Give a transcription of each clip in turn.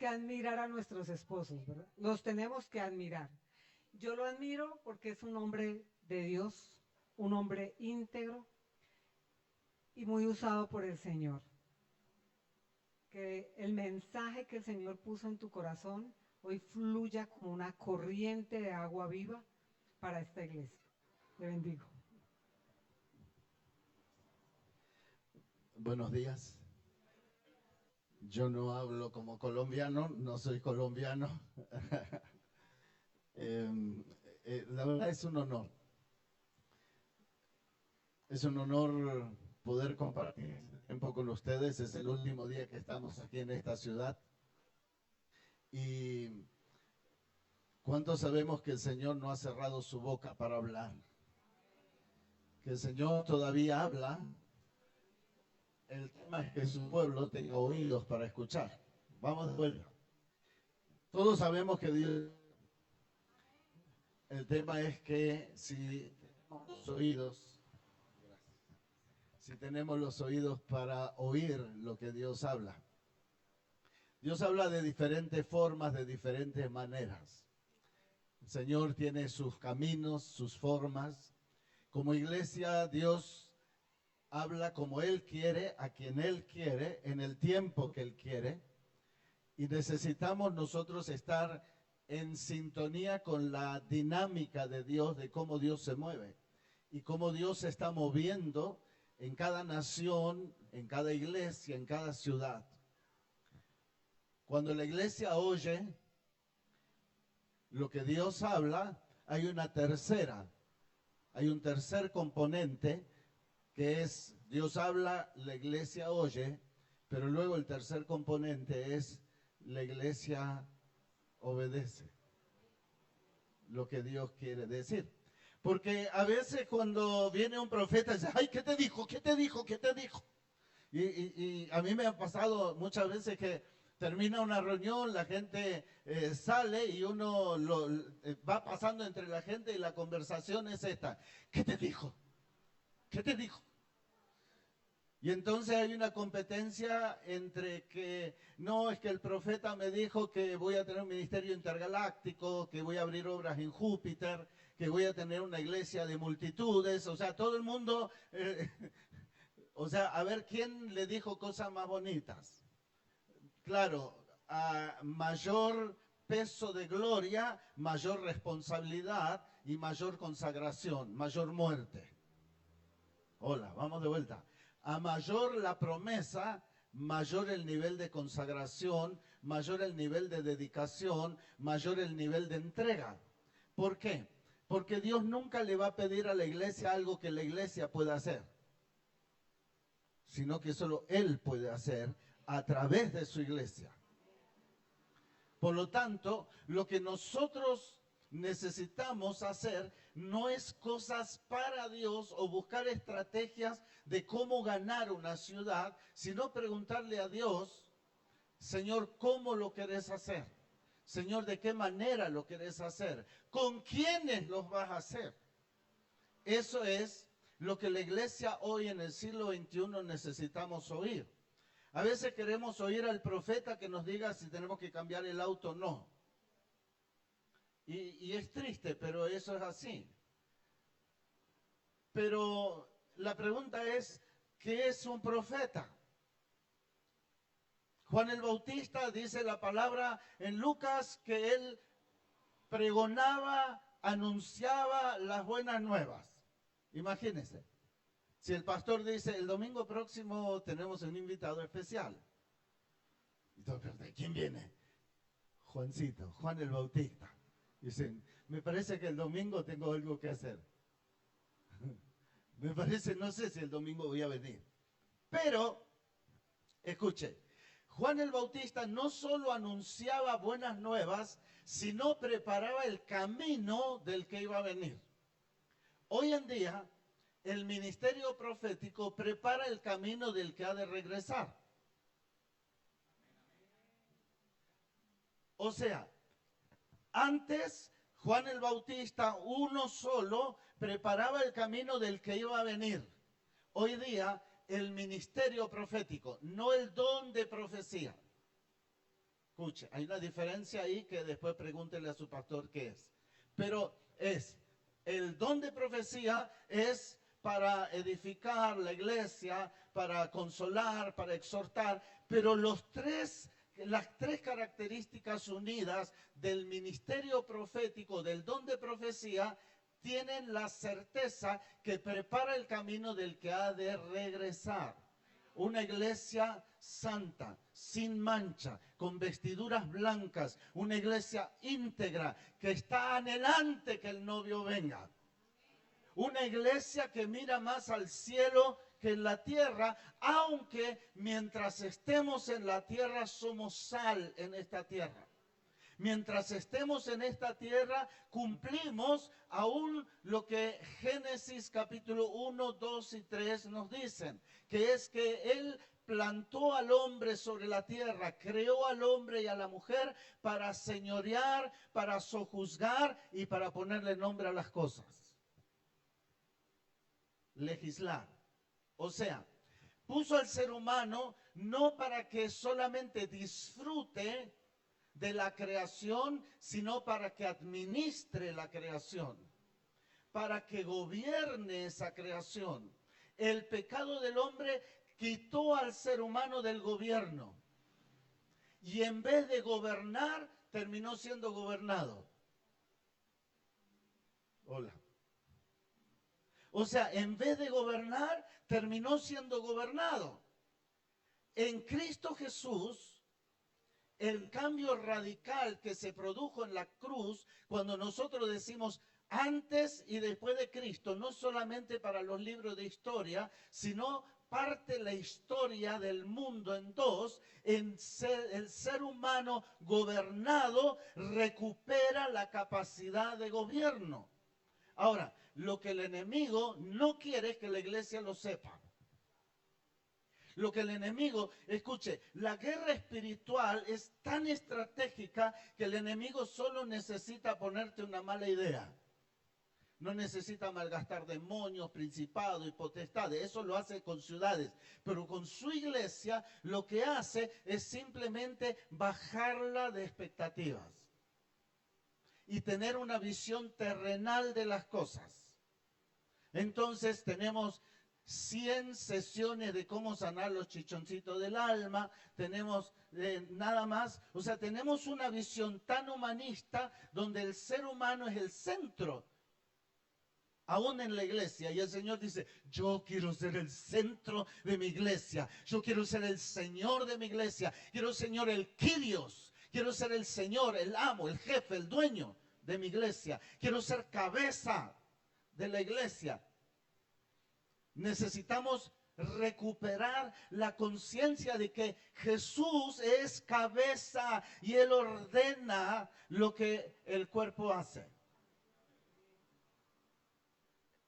que admirar a nuestros esposos, ¿verdad? Los tenemos que admirar. Yo lo admiro porque es un hombre de Dios, un hombre íntegro y muy usado por el Señor. Que el mensaje que el Señor puso en tu corazón hoy fluya como una corriente de agua viva para esta iglesia. Te bendigo. Buenos días. Yo no hablo como colombiano, no soy colombiano. La verdad es un honor. Es un honor poder compartir tiempo con ustedes. Es el último día que estamos aquí en esta ciudad. Y ¿cuántos sabemos que el Señor no ha cerrado su boca para hablar? Que el Señor todavía habla. El tema es que su pueblo tenga oídos para escuchar. Vamos de vuelta. Todos sabemos que Dios... El tema es que si tenemos los oídos, si tenemos los oídos para oír lo que Dios habla. Dios habla de diferentes formas, de diferentes maneras. El Señor tiene sus caminos, sus formas. Como iglesia, Dios habla como Él quiere, a quien Él quiere, en el tiempo que Él quiere. Y necesitamos nosotros estar en sintonía con la dinámica de Dios, de cómo Dios se mueve y cómo Dios se está moviendo en cada nación, en cada iglesia, en cada ciudad. Cuando la iglesia oye lo que Dios habla, hay un tercer componente que es Dios habla, la iglesia oye, pero luego el tercer componente es la iglesia obedece lo que Dios quiere decir. Porque a veces cuando viene un profeta dice, ay, ¿qué te dijo? ¿Qué te dijo? ¿Qué te dijo? Y a mí me ha pasado muchas veces que termina una reunión, la gente sale y uno va pasando entre la gente y la conversación es esta. ¿Qué te dijo? ¿Qué te dijo? Y entonces hay una competencia entre que, no, es que el profeta me dijo que voy a tener un ministerio intergaláctico, que voy a abrir obras en Júpiter, que voy a tener una iglesia de multitudes, o sea, todo el mundo, o sea, a ver quién le dijo cosas más bonitas. Claro, a mayor peso de gloria, mayor responsabilidad y mayor consagración, mayor muerte. Hola, vamos de vuelta. A mayor la promesa, mayor el nivel de consagración, mayor el nivel de dedicación, mayor el nivel de entrega. ¿Por qué? Porque Dios nunca le va a pedir a la iglesia algo que la iglesia pueda hacer, sino que solo Él puede hacer a través de su iglesia. Por lo tanto, lo que nosotros necesitamos hacer no es cosas para Dios o buscar estrategias de cómo ganar una ciudad, sino preguntarle a Dios, Señor, ¿cómo lo querés hacer? Señor, ¿de qué manera lo querés hacer? ¿Con quiénes los vas a hacer? Eso es lo que la iglesia hoy en el siglo XXI necesitamos oír. A veces queremos oír al profeta que nos diga si tenemos que cambiar el auto o no. Y es triste, pero eso es así. Pero la pregunta es, ¿qué es un profeta? Juan el Bautista dice la palabra en Lucas que él pregonaba, anunciaba las buenas nuevas. Imagínense. Si el pastor dice, el domingo próximo tenemos un invitado especial. Entonces, ¿de quién viene? Juancito, Juan el Bautista. Dicen, me parece que el domingo tengo algo que hacer. Me parece, no sé si el domingo voy a venir. Pero, escuche, Juan el Bautista no solo anunciaba buenas nuevas, sino preparaba el camino del que iba a venir. Hoy en día, el ministerio profético prepara el camino del que ha de regresar. O sea, antes Juan el Bautista, uno solo, preparaba el camino del que iba a venir. Hoy día, el ministerio profético, no el don de profecía. Escuche, hay una diferencia ahí que después pregúntele a su pastor qué es. Pero el don de profecía es para edificar la iglesia, para consolar, para exhortar, pero las tres características unidas del ministerio profético, del don de profecía, tienen la certeza que prepara el camino del que ha de regresar. Una iglesia santa, sin mancha, con vestiduras blancas, una iglesia íntegra que está anhelante que el novio venga. Una iglesia que mira más al cielo que en la tierra, aunque mientras estemos en la tierra somos sal en esta tierra. Mientras estemos en esta tierra, cumplimos aún lo que Génesis capítulo 1, 2 y 3 nos dicen, que es que Él plantó al hombre sobre la tierra, creó al hombre y a la mujer para señorear, para sojuzgar y para ponerle nombre a las cosas. Legislar. O sea, puso al ser humano no para que solamente disfrute de la creación, sino para que administre la creación, para que gobierne esa creación. El pecado del hombre quitó al ser humano del gobierno y en vez de gobernar, terminó siendo gobernado. Hola. O sea, en vez de gobernar, terminó siendo gobernado. En Cristo Jesús, el cambio radical que se produjo en la cruz, cuando nosotros decimos antes y después de Cristo, no solamente para los libros de historia, sino parte la historia del mundo en dos, el ser humano gobernado recupera la capacidad de gobierno. Ahora, lo que el enemigo no quiere es que la iglesia lo sepa. Lo que el enemigo, escuche, la guerra espiritual es tan estratégica que el enemigo solo necesita ponerte una mala idea. No necesita malgastar demonios, principados y potestades. Eso lo hace con ciudades. Pero con su iglesia lo que hace es simplemente bajarla de expectativas y tener una visión terrenal de las cosas. Entonces tenemos 100 sesiones de cómo sanar los chichoncitos del alma, tenemos nada más, o sea, tenemos una visión tan humanista donde el ser humano es el centro, aún en la iglesia, y el Señor dice, yo quiero ser el centro de mi iglesia, yo quiero ser el Señor de mi iglesia, quiero ser el Kyrios, quiero ser el Señor, el amo, el jefe, el dueño de mi iglesia, quiero ser cabeza de la iglesia. Necesitamos recuperar la conciencia de que Jesús es cabeza y Él ordena lo que el cuerpo hace.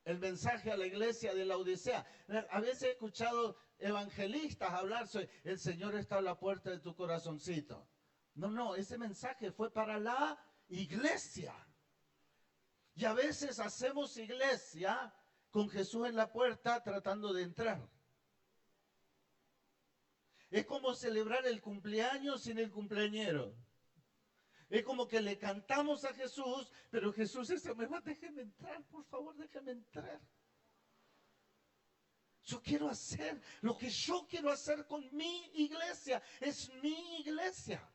El mensaje a la iglesia de la Odisea. A veces he escuchado evangelistas hablar sobre el Señor está a la puerta de tu corazoncito. No, ese mensaje fue para la iglesia. Y a veces hacemos iglesia con Jesús en la puerta tratando de entrar. Es como celebrar el cumpleaños sin el cumpleañero. Es como que le cantamos a Jesús, pero Jesús dice, déjeme entrar, por favor, déjeme entrar. Yo quiero hacer lo que yo quiero hacer con mi iglesia. Es mi iglesia.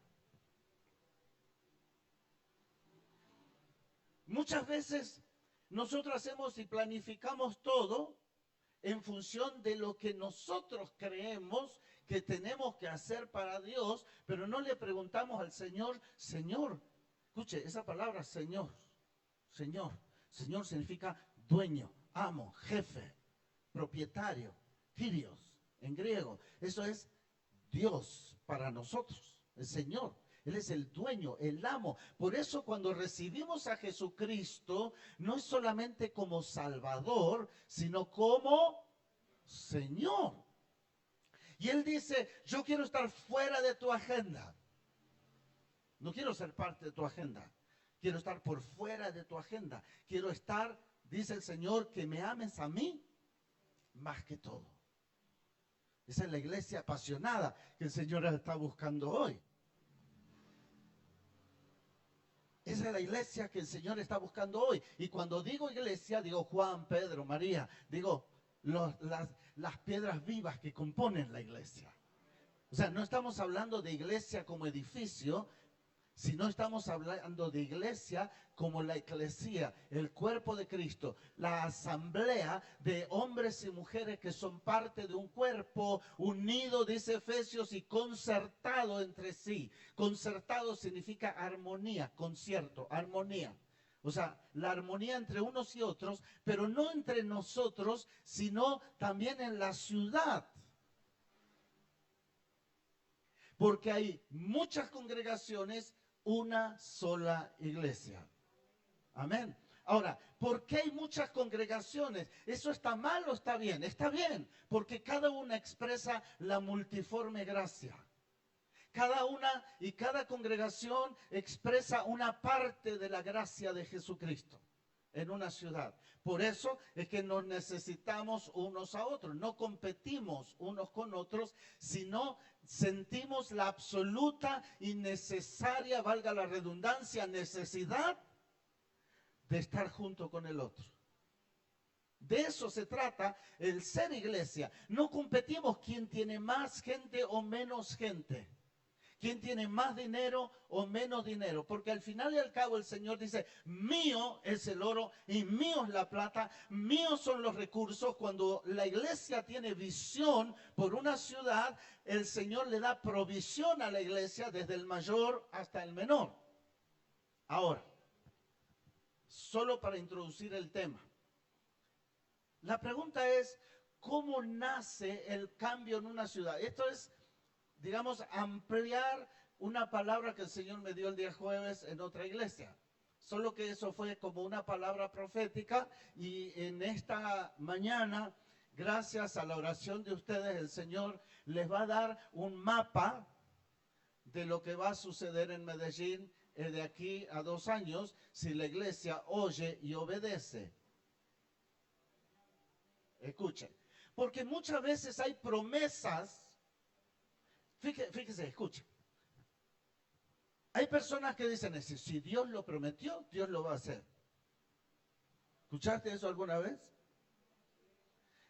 Muchas veces nosotros hacemos y planificamos todo en función de lo que nosotros creemos que tenemos que hacer para Dios, pero no le preguntamos al Señor, Señor, escuche esa palabra, Señor, Señor. Señor significa dueño, amo, jefe, propietario, Kyrios en griego. Eso es Dios para nosotros, el Señor. Él es el dueño, el amo. Por eso cuando recibimos a Jesucristo, no es solamente como Salvador, sino como Señor. Y Él dice, yo quiero estar fuera de tu agenda. No quiero ser parte de tu agenda. Quiero estar por fuera de tu agenda. Quiero estar, dice el Señor, que me ames a mí más que todo. Esa es la iglesia apasionada que el Señor está buscando hoy. Esa es la iglesia que el Señor está buscando hoy. Y cuando digo iglesia, digo Juan, Pedro, María, digo las piedras vivas que componen la iglesia. O sea, no estamos hablando de iglesia como edificio, sino estamos hablando de iglesia como la eclesía, el cuerpo de Cristo, la asamblea de hombres y mujeres que son parte de un cuerpo unido, dice Efesios, y concertado entre sí. Concertado significa armonía, concierto, armonía. O sea, la armonía entre unos y otros, pero no entre nosotros, sino también en la ciudad. Porque hay muchas congregaciones, una sola iglesia. Amén. Ahora, ¿por qué hay muchas congregaciones? ¿Eso está mal o está bien? Está bien, porque cada una expresa la multiforme gracia. Cada una y cada congregación expresa una parte de la gracia de Jesucristo en una ciudad. Por eso es que nos necesitamos unos a otros. No competimos unos con otros, sino sentimos la absoluta y necesaria, valga la redundancia, necesidad de estar junto con el otro. De eso se trata el ser iglesia. No competimos quién tiene más gente o menos gente. ¿Quién tiene más dinero o menos dinero? Porque al final y al cabo el Señor dice, mío es el oro y mío es la plata, míos son los recursos. Cuando la iglesia tiene visión por una ciudad, el Señor le da provisión a la iglesia desde el mayor hasta el menor. Ahora, solo para introducir el tema. La pregunta es, ¿cómo nace el cambio en una ciudad? Esto es, digamos, ampliar una palabra que el Señor me dio el día jueves en otra iglesia. Solo que eso fue como una palabra profética y en esta mañana, gracias a la oración de ustedes, el Señor les va a dar un mapa de lo que va a suceder en Medellín de aquí a 2 años si la iglesia oye y obedece. Escuchen, porque muchas veces hay promesas. Fíjese, escuchen. Hay personas que dicen, si Dios lo prometió, Dios lo va a hacer. ¿Escuchaste eso alguna vez?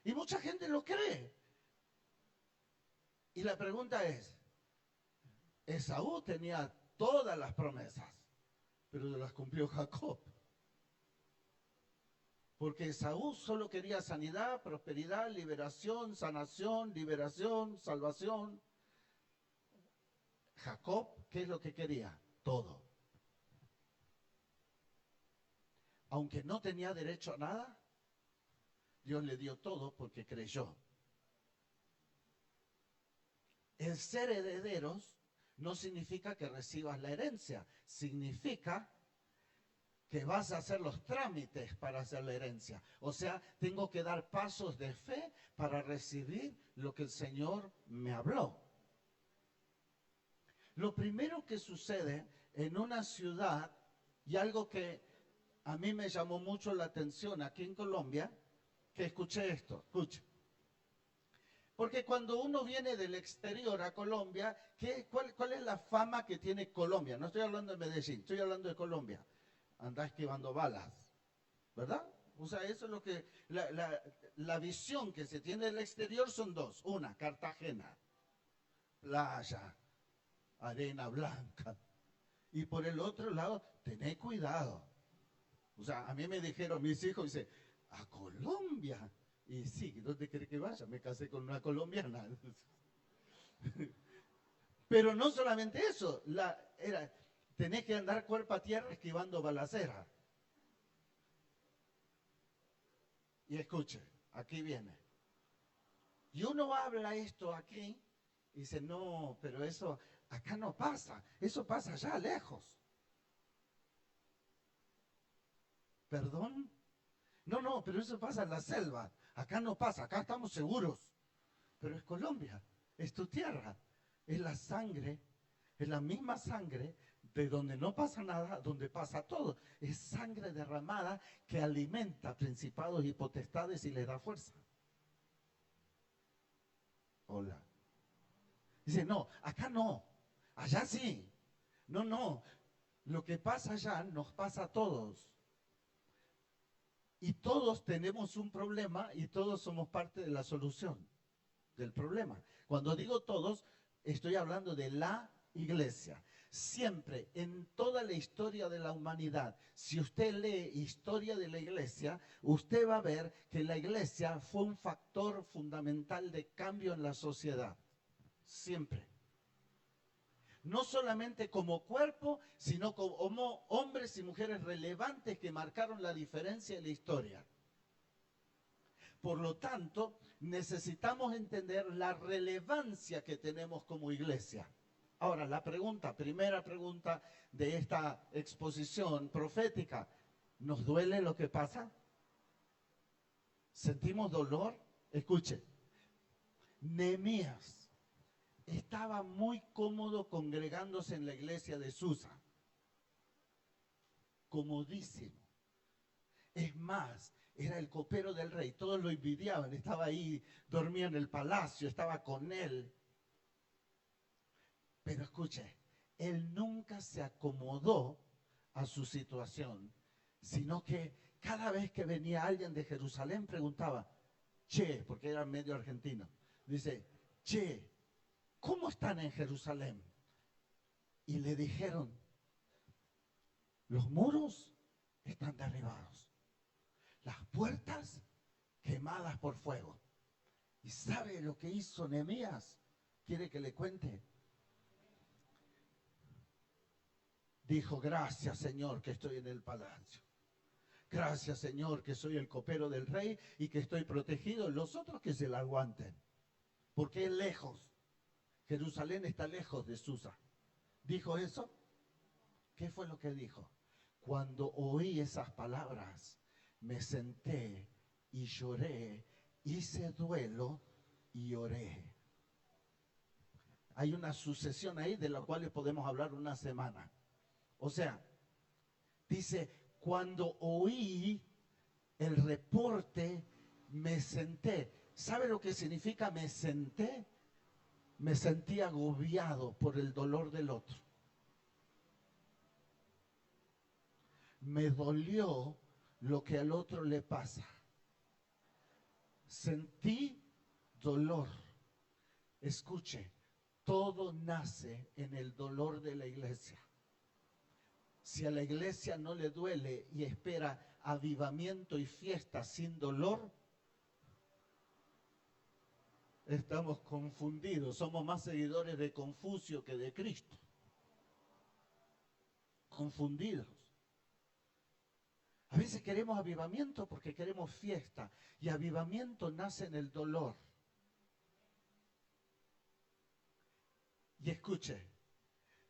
Y mucha gente lo cree. Y la pregunta es, Esaú tenía todas las promesas, pero las cumplió Jacob. Porque Esaú solo quería sanidad, prosperidad, liberación, sanación, liberación, salvación. Jacob, ¿qué es lo que quería? Todo. Aunque no tenía derecho a nada, Dios le dio todo porque creyó. El ser herederos no significa que recibas la herencia, significa que vas a hacer los trámites para hacer la herencia. O sea, tengo que dar pasos de fe para recibir lo que el Señor me habló. Lo primero que sucede en una ciudad, y algo que a mí me llamó mucho la atención aquí en Colombia, que escuché esto, escuche. Porque cuando uno viene del exterior a Colombia, ¿cuál es la fama que tiene Colombia? No estoy hablando de Medellín, estoy hablando de Colombia. Andá esquivando balas, ¿verdad? O sea, eso es lo que, la visión que se tiene del exterior son dos. Una, Cartagena, playa, arena blanca. Y por el otro lado, tené cuidado. O sea, a mí me dijeron mis hijos, dice, a Colombia. Y sí, ¿dónde quiere que vaya? Me casé con una colombiana. Pero no solamente eso, tenés que andar cuerpo a tierra esquivando balacera. Y escuche, aquí viene. Y uno habla esto aquí y dice, no, pero eso acá no pasa, eso pasa allá lejos. ¿Perdón? No, pero eso pasa en la selva. Acá no pasa, acá estamos seguros. Pero es Colombia, es tu tierra, es la sangre, es la misma sangre de donde no pasa nada, donde pasa todo. Es sangre derramada que alimenta principados y potestades y les da fuerza. Hola. Dice, no, acá no, allá sí. No. Lo que pasa allá nos pasa a todos. Y todos tenemos un problema y todos somos parte de la solución del problema. Cuando digo todos, estoy hablando de la iglesia. Siempre, en toda la historia de la humanidad, si usted lee historia de la iglesia, usted va a ver que la iglesia fue un factor fundamental de cambio en la sociedad. Siempre. No solamente como cuerpo, sino como hombres y mujeres relevantes que marcaron la diferencia en la historia. Por lo tanto, necesitamos entender la relevancia que tenemos como iglesia. Ahora, primera pregunta de esta exposición profética, ¿nos duele lo que pasa? ¿Sentimos dolor? Escuche, Nehemías estaba muy cómodo congregándose en la iglesia de Susa. Comodísimo. Es más, era el copero del rey, todos lo envidiaban, estaba ahí, dormía en el palacio, estaba con él. Pero escuche, él nunca se acomodó a su situación, sino que cada vez que venía alguien de Jerusalén preguntaba, che, porque era medio argentino, dice, che, ¿cómo están en Jerusalén? Y le dijeron, los muros están derribados, las puertas quemadas por fuego. ¿Y sabe lo que hizo Nehemías? ¿Quiere que le cuente? Dijo, gracias Señor que estoy en el palacio. Gracias Señor que soy el copero del rey y que estoy protegido. Los otros que se la aguanten, porque es lejos. Jerusalén está lejos de Susa. ¿Dijo eso? ¿Qué fue lo que dijo? Cuando oí esas palabras, me senté y lloré, hice duelo y oré. Hay una sucesión ahí de la cual podemos hablar una semana. O sea, dice, cuando oí el reporte, me senté. ¿Sabe lo que significa me senté? Me sentí agobiado por el dolor del otro. Me dolió lo que al otro le pasa. Sentí dolor. Escuche, todo nace en el dolor de la iglesia. Si a la iglesia no le duele y espera avivamiento y fiesta sin dolor, estamos confundidos. Somos más seguidores de Confucio que de Cristo. Confundidos. A veces queremos avivamiento porque queremos fiesta. Y avivamiento nace en el dolor. Y escuche,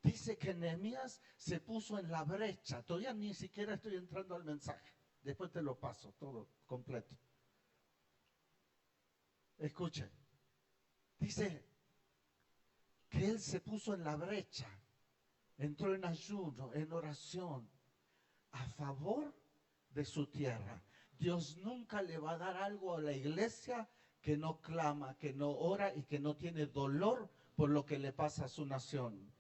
dice que Nehemías se puso en la brecha. Todavía ni siquiera estoy entrando al mensaje. Después te lo paso todo completo. Escuche. Dice que él se puso en la brecha, entró en ayuno, en oración, a favor de su tierra. Dios nunca le va a dar algo a la iglesia que no clama, que no ora y que no tiene dolor por lo que le pasa a su nación.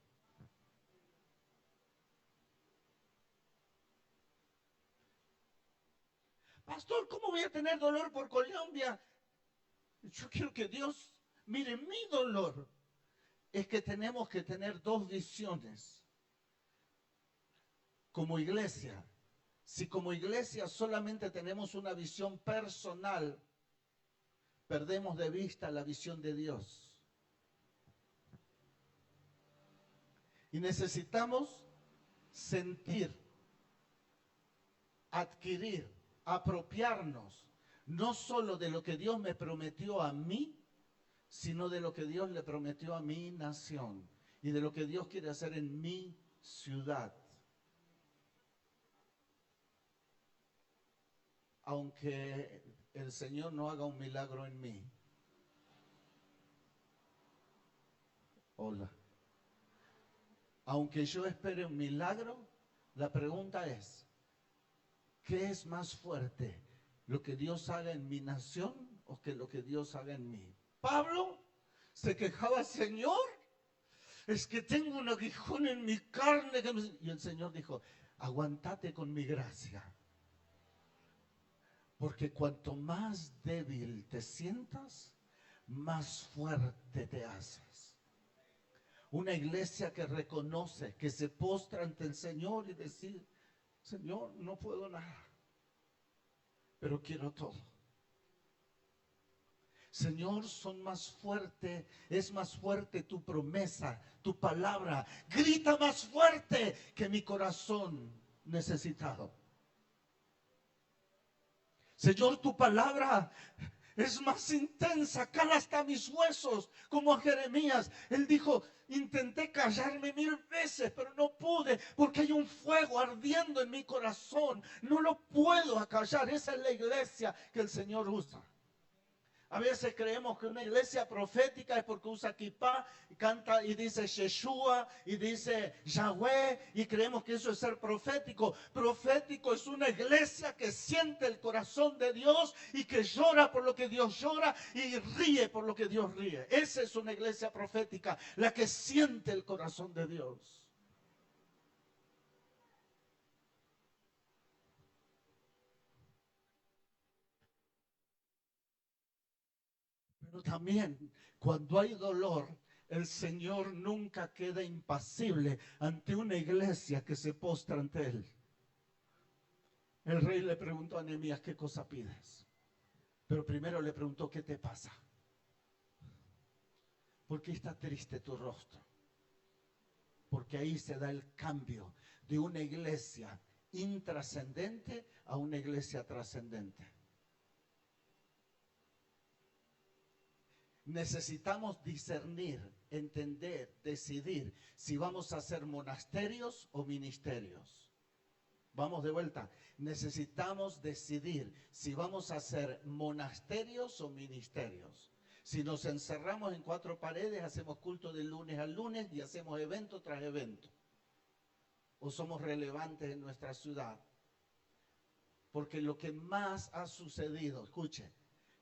Pastor, ¿cómo voy a tener dolor por Colombia? Yo quiero que Dios mire mi dolor. Es que tenemos que tener dos visiones. Como iglesia, si como iglesia solamente tenemos una visión personal, perdemos de vista la visión de Dios. Y necesitamos sentir, adquirir, apropiarnos, no solo de lo que Dios me prometió a mí, sino de lo que Dios le prometió a mi nación y de lo que Dios quiere hacer en mi ciudad. Aunque el Señor no haga un milagro en mí. Hola. Aunque yo espere un milagro, la pregunta es, ¿qué es más fuerte? ¿Lo que Dios haga en mi nación o que lo que Dios haga en mí? Pablo se quejaba, Señor, es que tengo un aguijón en mi carne. Y el Señor dijo, aguantate con mi gracia. Porque cuanto más débil te sientas, más fuerte te haces. Una iglesia que reconoce, que se postra ante el Señor y decir, Señor, no puedo nada, pero quiero todo. Señor, son más fuerte, es más fuerte tu promesa, tu palabra. Grita más fuerte que mi corazón necesitado. Señor, tu palabra es más intensa, cala hasta mis huesos, como a Jeremías. Él dijo, intenté callarme 1000 veces, pero no pude, porque hay un fuego ardiendo en mi corazón. No lo puedo acallar. Esa es la iglesia que el Señor usa. A veces creemos que una iglesia profética es porque usa kipá, canta y dice Yeshua y dice Yahweh, y creemos que eso es ser profético. Profético es una iglesia que siente el corazón de Dios y que llora por lo que Dios llora y ríe por lo que Dios ríe. Esa es una iglesia profética, la que siente el corazón de Dios. Pero también cuando hay dolor, el Señor nunca queda impasible ante una iglesia que se postra ante Él. El rey le preguntó a Nehemías, ¿qué cosa pides? Pero primero le preguntó, ¿qué te pasa? ¿Por qué está triste tu rostro? Porque ahí se da el cambio de una iglesia intrascendente a una iglesia trascendente. Necesitamos discernir, entender, decidir si vamos a ser monasterios o ministerios. Vamos de vuelta. Necesitamos decidir si vamos a ser monasterios o ministerios. Si nos encerramos en 4 paredes, hacemos culto de lunes a lunes y hacemos evento tras evento. O somos relevantes en nuestra ciudad. Porque lo que más ha sucedido, escuche,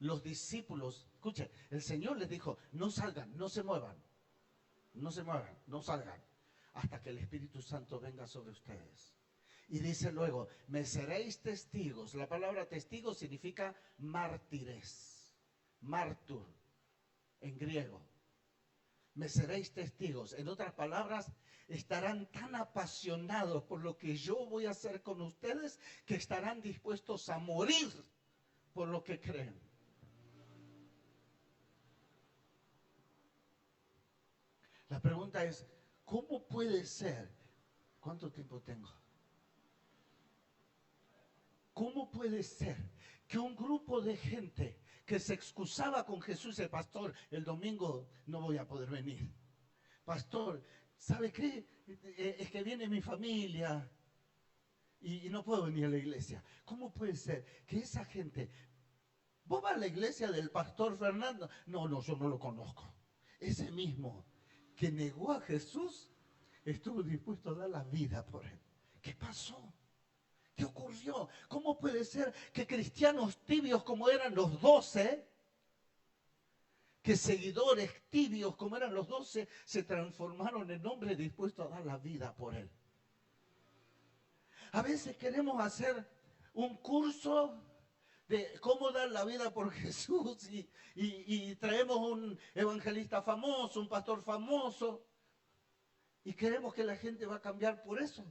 los discípulos, escuche, el Señor les dijo, no salgan, no se muevan, no se muevan, no salgan, hasta que el Espíritu Santo venga sobre ustedes. Y dice luego, me seréis testigos. La palabra testigo significa mártires, mártur, en griego. Me seréis testigos. En otras palabras, estarán tan apasionados por lo que yo voy a hacer con ustedes, que estarán dispuestos a morir por lo que creen. La pregunta es, ¿cómo puede ser? ¿Cuánto tiempo tengo? ¿Cómo puede ser que un grupo de gente que se excusaba con Jesús, el pastor, el domingo no voy a poder venir? Pastor, ¿sabe qué? Es que viene mi familia y no puedo venir a la iglesia. ¿Cómo puede ser que esa gente... ¿Vos vas a la iglesia del pastor Fernando? No, yo no lo conozco. Ese mismo que negó a Jesús, estuvo dispuesto a dar la vida por él. ¿Qué pasó? ¿Qué ocurrió? ¿Cómo puede ser que cristianos tibios como eran los 12, que seguidores tibios como eran los 12, se transformaron en hombres dispuestos a dar la vida por él? A veces queremos hacer un curso de cómo dar la vida por Jesús y traemos un evangelista famoso, un pastor famoso, y creemos que la gente va a cambiar por eso.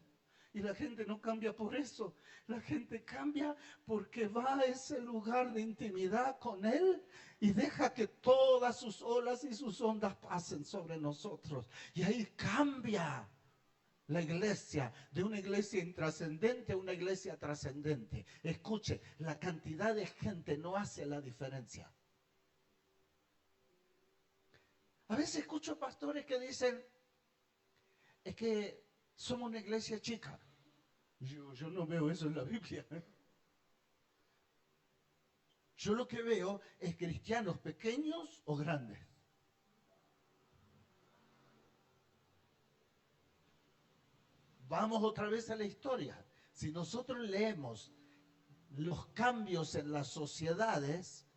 Y la gente no cambia por eso. La gente cambia porque va a ese lugar de intimidad con Él y deja que todas sus olas y sus ondas pasen sobre nosotros. Y ahí cambia la iglesia, de una iglesia intrascendente a una iglesia trascendente. Escuche, la cantidad de gente no hace la diferencia. A veces escucho pastores que dicen, es que somos una iglesia chica. Yo no veo eso en la Biblia. Yo lo que veo es cristianos pequeños o grandes. Vamos otra vez a la historia. Si nosotros leemos los cambios en las sociedades,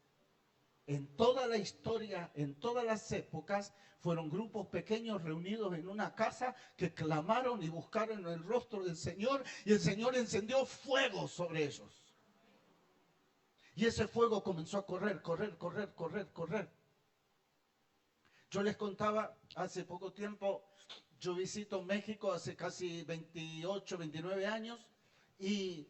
En toda la historia, en todas las épocas, fueron grupos pequeños reunidos en una casa que clamaron y buscaron el rostro del Señor, y el Señor encendió fuego sobre ellos. Y ese fuego comenzó a correr, correr, correr, correr, correr. Yo les contaba hace poco tiempo, yo visito México hace casi 28, 29 años, y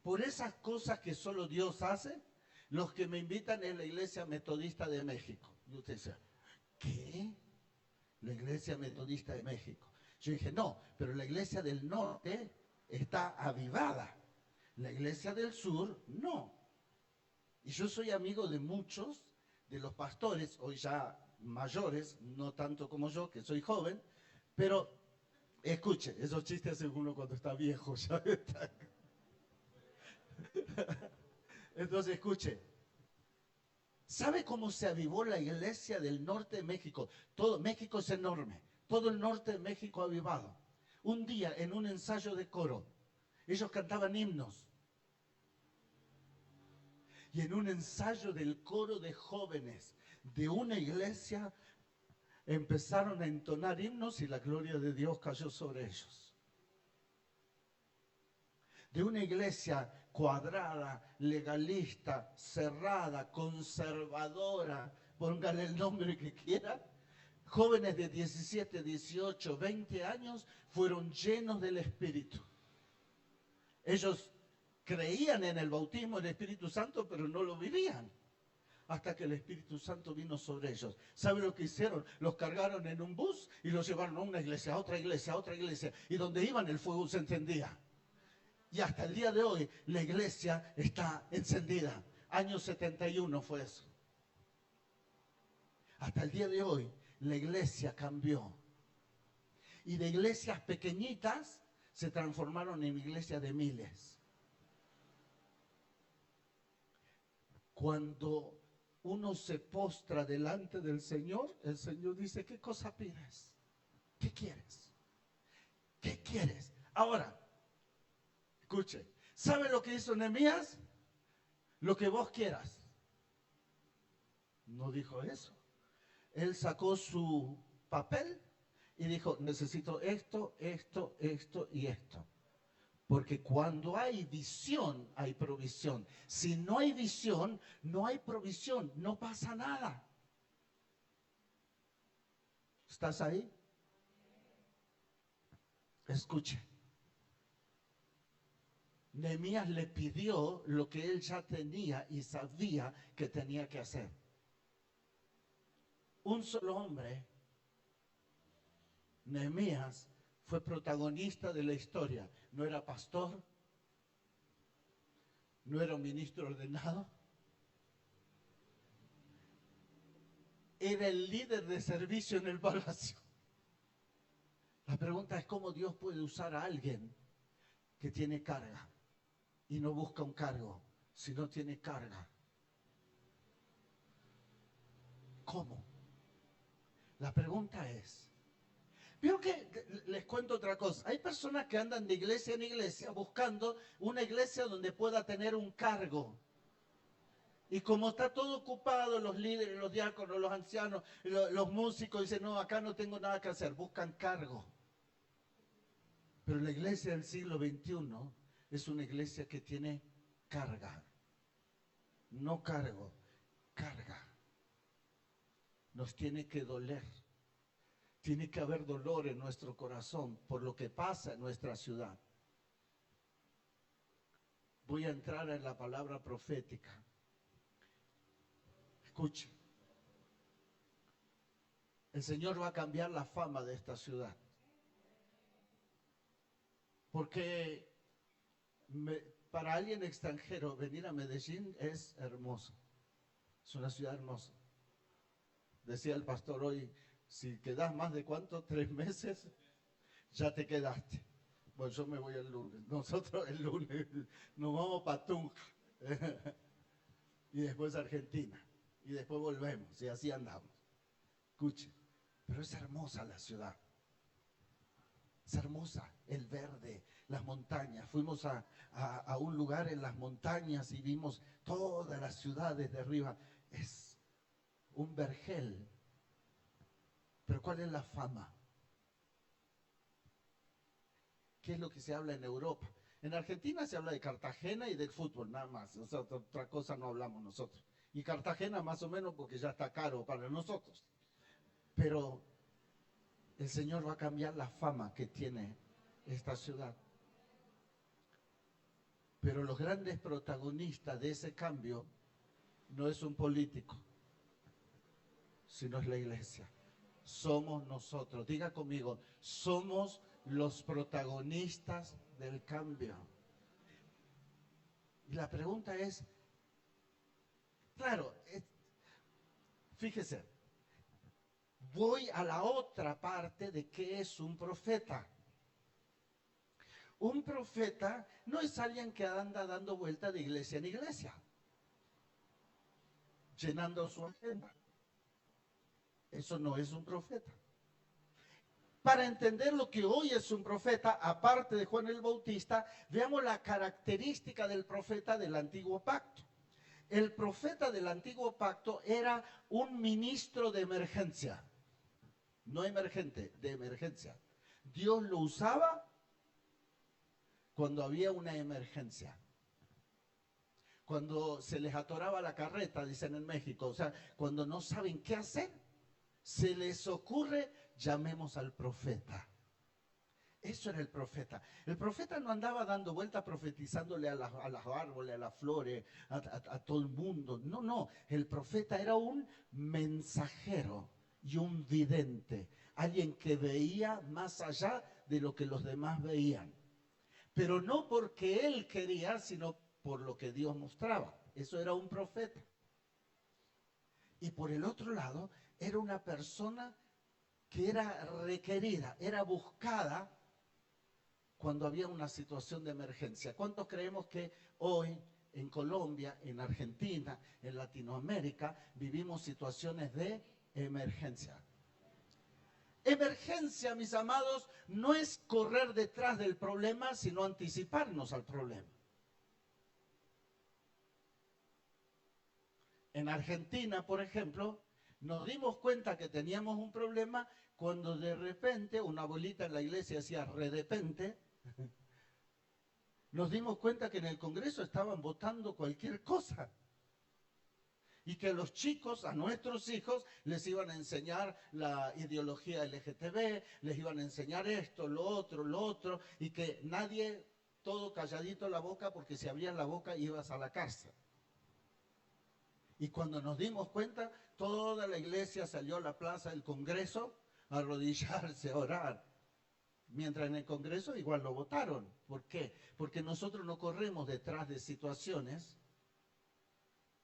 por esas cosas que solo Dios hace, los que me invitan es la Iglesia Metodista de México. Y usted dice, ¿qué? La Iglesia Metodista de México. Yo dije, no, pero la Iglesia del Norte está avivada. La Iglesia del Sur, no. Y yo soy amigo de muchos de los pastores, hoy ya mayores, no tanto como yo, que soy joven, pero escuche, esos chistes hacen uno cuando está viejo, ya está. Entonces, escuche, ¿sabe cómo se avivó la iglesia del norte de México? Todo México es enorme, todo el norte de México avivado. Un día, en un ensayo de coro, ellos cantaban himnos. Y en un ensayo del coro de jóvenes de una iglesia, empezaron a entonar himnos y la gloria de Dios cayó sobre ellos. De una iglesia cuadrada, legalista, cerrada, conservadora, póngale el nombre que quiera, jóvenes de 17, 18, 20 años fueron llenos del Espíritu. Ellos creían en el bautismo del Espíritu Santo, pero no lo vivían. Hasta que el Espíritu Santo vino sobre ellos. ¿Sabe lo que hicieron? Los cargaron en un bus y los llevaron a una iglesia, a otra iglesia, a otra iglesia. Y donde iban el fuego se encendía. Y hasta el día de hoy la iglesia está encendida. Año 71 fue eso. Hasta el día de hoy la iglesia cambió. Y de iglesias pequeñitas se transformaron en iglesias de miles. Cuando uno se postra delante del Señor, el Señor dice, ¿qué cosa pides? ¿Qué quieres? ¿Qué quieres? Ahora, escuche, ¿sabe lo que hizo Nehemías? Lo que vos quieras. No dijo eso. Él sacó su papel y dijo, necesito esto, esto, esto y esto. Porque cuando hay visión, hay provisión. Si no hay visión, no hay provisión, no pasa nada. ¿Estás ahí? Escuche. Nehemías le pidió lo que él ya tenía y sabía que tenía que hacer. Un solo hombre, Nehemías, fue protagonista de la historia. No era pastor, no era un ministro ordenado, era el líder de servicio en el palacio. La pregunta es cómo Dios puede usar a alguien que tiene carga y no busca un cargo, sino tiene carga. ¿Cómo? La pregunta es, veo que les cuento otra cosa. Hay personas que andan de iglesia en iglesia buscando una iglesia donde pueda tener un cargo. Y como está todo ocupado, los líderes, los diáconos, los ancianos, los músicos dicen, no, acá no tengo nada que hacer, buscan cargo. Pero la iglesia del siglo XXI es una iglesia que tiene carga. No cargo, carga. Nos tiene que doler. Tiene que haber dolor en nuestro corazón por lo que pasa en nuestra ciudad. Voy a entrar en la palabra profética. Escuche. El Señor va a cambiar la fama de esta ciudad. Porque para alguien extranjero venir a Medellín es hermoso. Es una ciudad hermosa. Decía el pastor hoy, si quedas más de ¿cuánto? 3 meses, ya te quedaste. Bueno, yo me voy el lunes. Nosotros el lunes nos vamos para Tunja. Y después a Argentina. Y después volvemos. Y así andamos. Escuche. Pero es hermosa la ciudad. Es hermosa. El verde, las montañas. Fuimos a un lugar en las montañas y vimos todas las ciudades de arriba. es un vergel. Pero ¿cuál es la fama? ¿Qué es lo que se habla en Europa? En Argentina se habla de Cartagena y del fútbol, nada más. O sea, otra cosa no hablamos nosotros. Y Cartagena más o menos porque ya está caro para nosotros. Pero el Señor va a cambiar la fama que tiene esta ciudad. Pero los grandes protagonistas de ese cambio no es un político, sino es la iglesia. Somos nosotros. Diga conmigo, somos los protagonistas del cambio. Y la pregunta es, claro, fíjese, voy a la otra parte de qué es un profeta. Un profeta no es alguien que anda dando vuelta de iglesia en iglesia, llenando su agenda. Eso no es un profeta. Para entender lo que hoy es un profeta, aparte de Juan el Bautista, veamos la característica del profeta del Antiguo Pacto. El profeta del Antiguo Pacto era un ministro de emergencia. No emergente, de emergencia. Dios lo usaba cuando había una emergencia. Cuando se les atoraba la carreta, dicen en México, o sea, cuando no saben qué hacer, se les ocurre, llamemos al profeta. Eso era el profeta. El profeta no andaba dando vueltas profetizándole a los árboles, a las flores, a todo el mundo. No, no. El profeta era un mensajero y un vidente. Alguien que veía más allá de lo que los demás veían. Pero no porque él quería, sino por lo que Dios mostraba. Eso era un profeta. Y por el otro lado, era una persona que era requerida, era buscada cuando había una situación de emergencia. ¿Cuántos creemos que hoy en Colombia, en Argentina, en Latinoamérica, vivimos situaciones de emergencia? Emergencia, mis amados, no es correr detrás del problema, sino anticiparnos al problema. En Argentina, por ejemplo, nos dimos cuenta que teníamos un problema cuando de repente, una abuelita en la iglesia decía de repente, nos dimos cuenta que en el Congreso estaban votando cualquier cosa. Y que los chicos, a nuestros hijos, les iban a enseñar la ideología LGTB, les iban a enseñar esto, lo otro, y que nadie, todo calladito la boca, porque si abrías la boca ibas a la cárcel. Y cuando nos dimos cuenta, toda la iglesia salió a la plaza del Congreso a arrodillarse, a orar. Mientras en el Congreso igual lo votaron. ¿Por qué? Porque nosotros no corremos detrás de situaciones,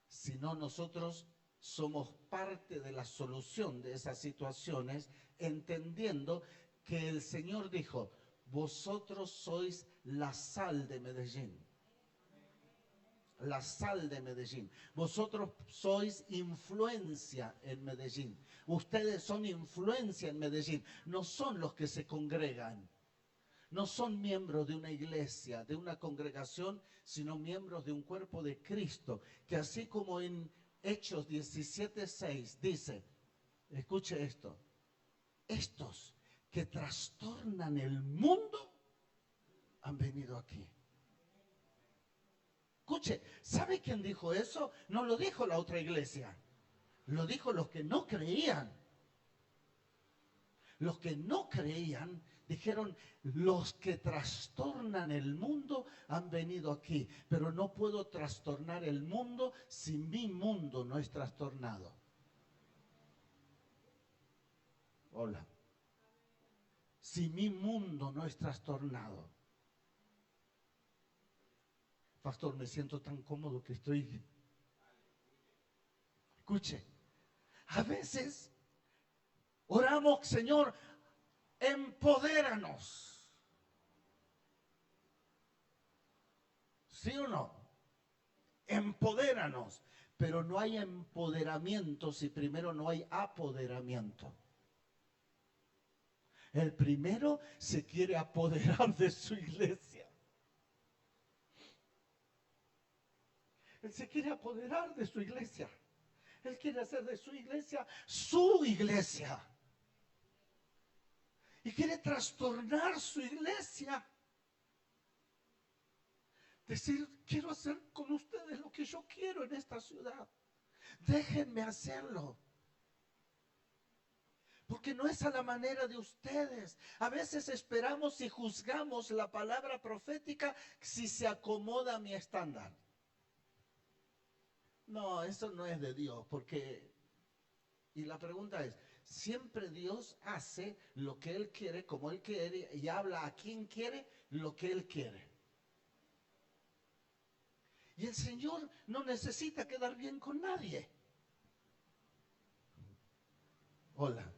sino nosotros somos parte de la solución de esas situaciones, entendiendo que el Señor dijo, vosotros sois la sal de Medellín. La sal de Medellín. Vosotros sois influencia en Medellín. Ustedes son influencia en Medellín. No son los que se congregan. No son miembros de una iglesia, de una congregación, sino miembros de un cuerpo de Cristo. Que así como en Hechos 17:6 dice, escuche esto, estos que trastornan el mundo han venido aquí. Escuche, ¿sabe quién dijo eso? No lo dijo la otra iglesia. Lo dijo los que no creían. Los que no creían dijeron, los que trastornan el mundo han venido aquí. Pero no puedo trastornar el mundo si mi mundo no es trastornado. Hola. Si mi mundo no es trastornado. Pastor, me siento tan cómodo que estoy... Escuche, a veces oramos, Señor, empodéranos. ¿Sí o no? Empodéranos. Pero no hay empoderamiento si primero no hay apoderamiento. El primero se quiere apoderar de su iglesia. Él se quiere apoderar de su iglesia. Él quiere hacer de su iglesia su iglesia. Y quiere trastornar su iglesia. Decir, quiero hacer con ustedes lo que yo quiero en esta ciudad. Déjenme hacerlo. Porque no es a la manera de ustedes. A veces esperamos y juzgamos la palabra profética si se acomoda a mi estándar. No, eso no es de Dios, porque... Y la pregunta es, siempre Dios hace lo que Él quiere, como Él quiere, y habla a quien quiere lo que Él quiere. Y el Señor no necesita quedar bien con nadie. Hola.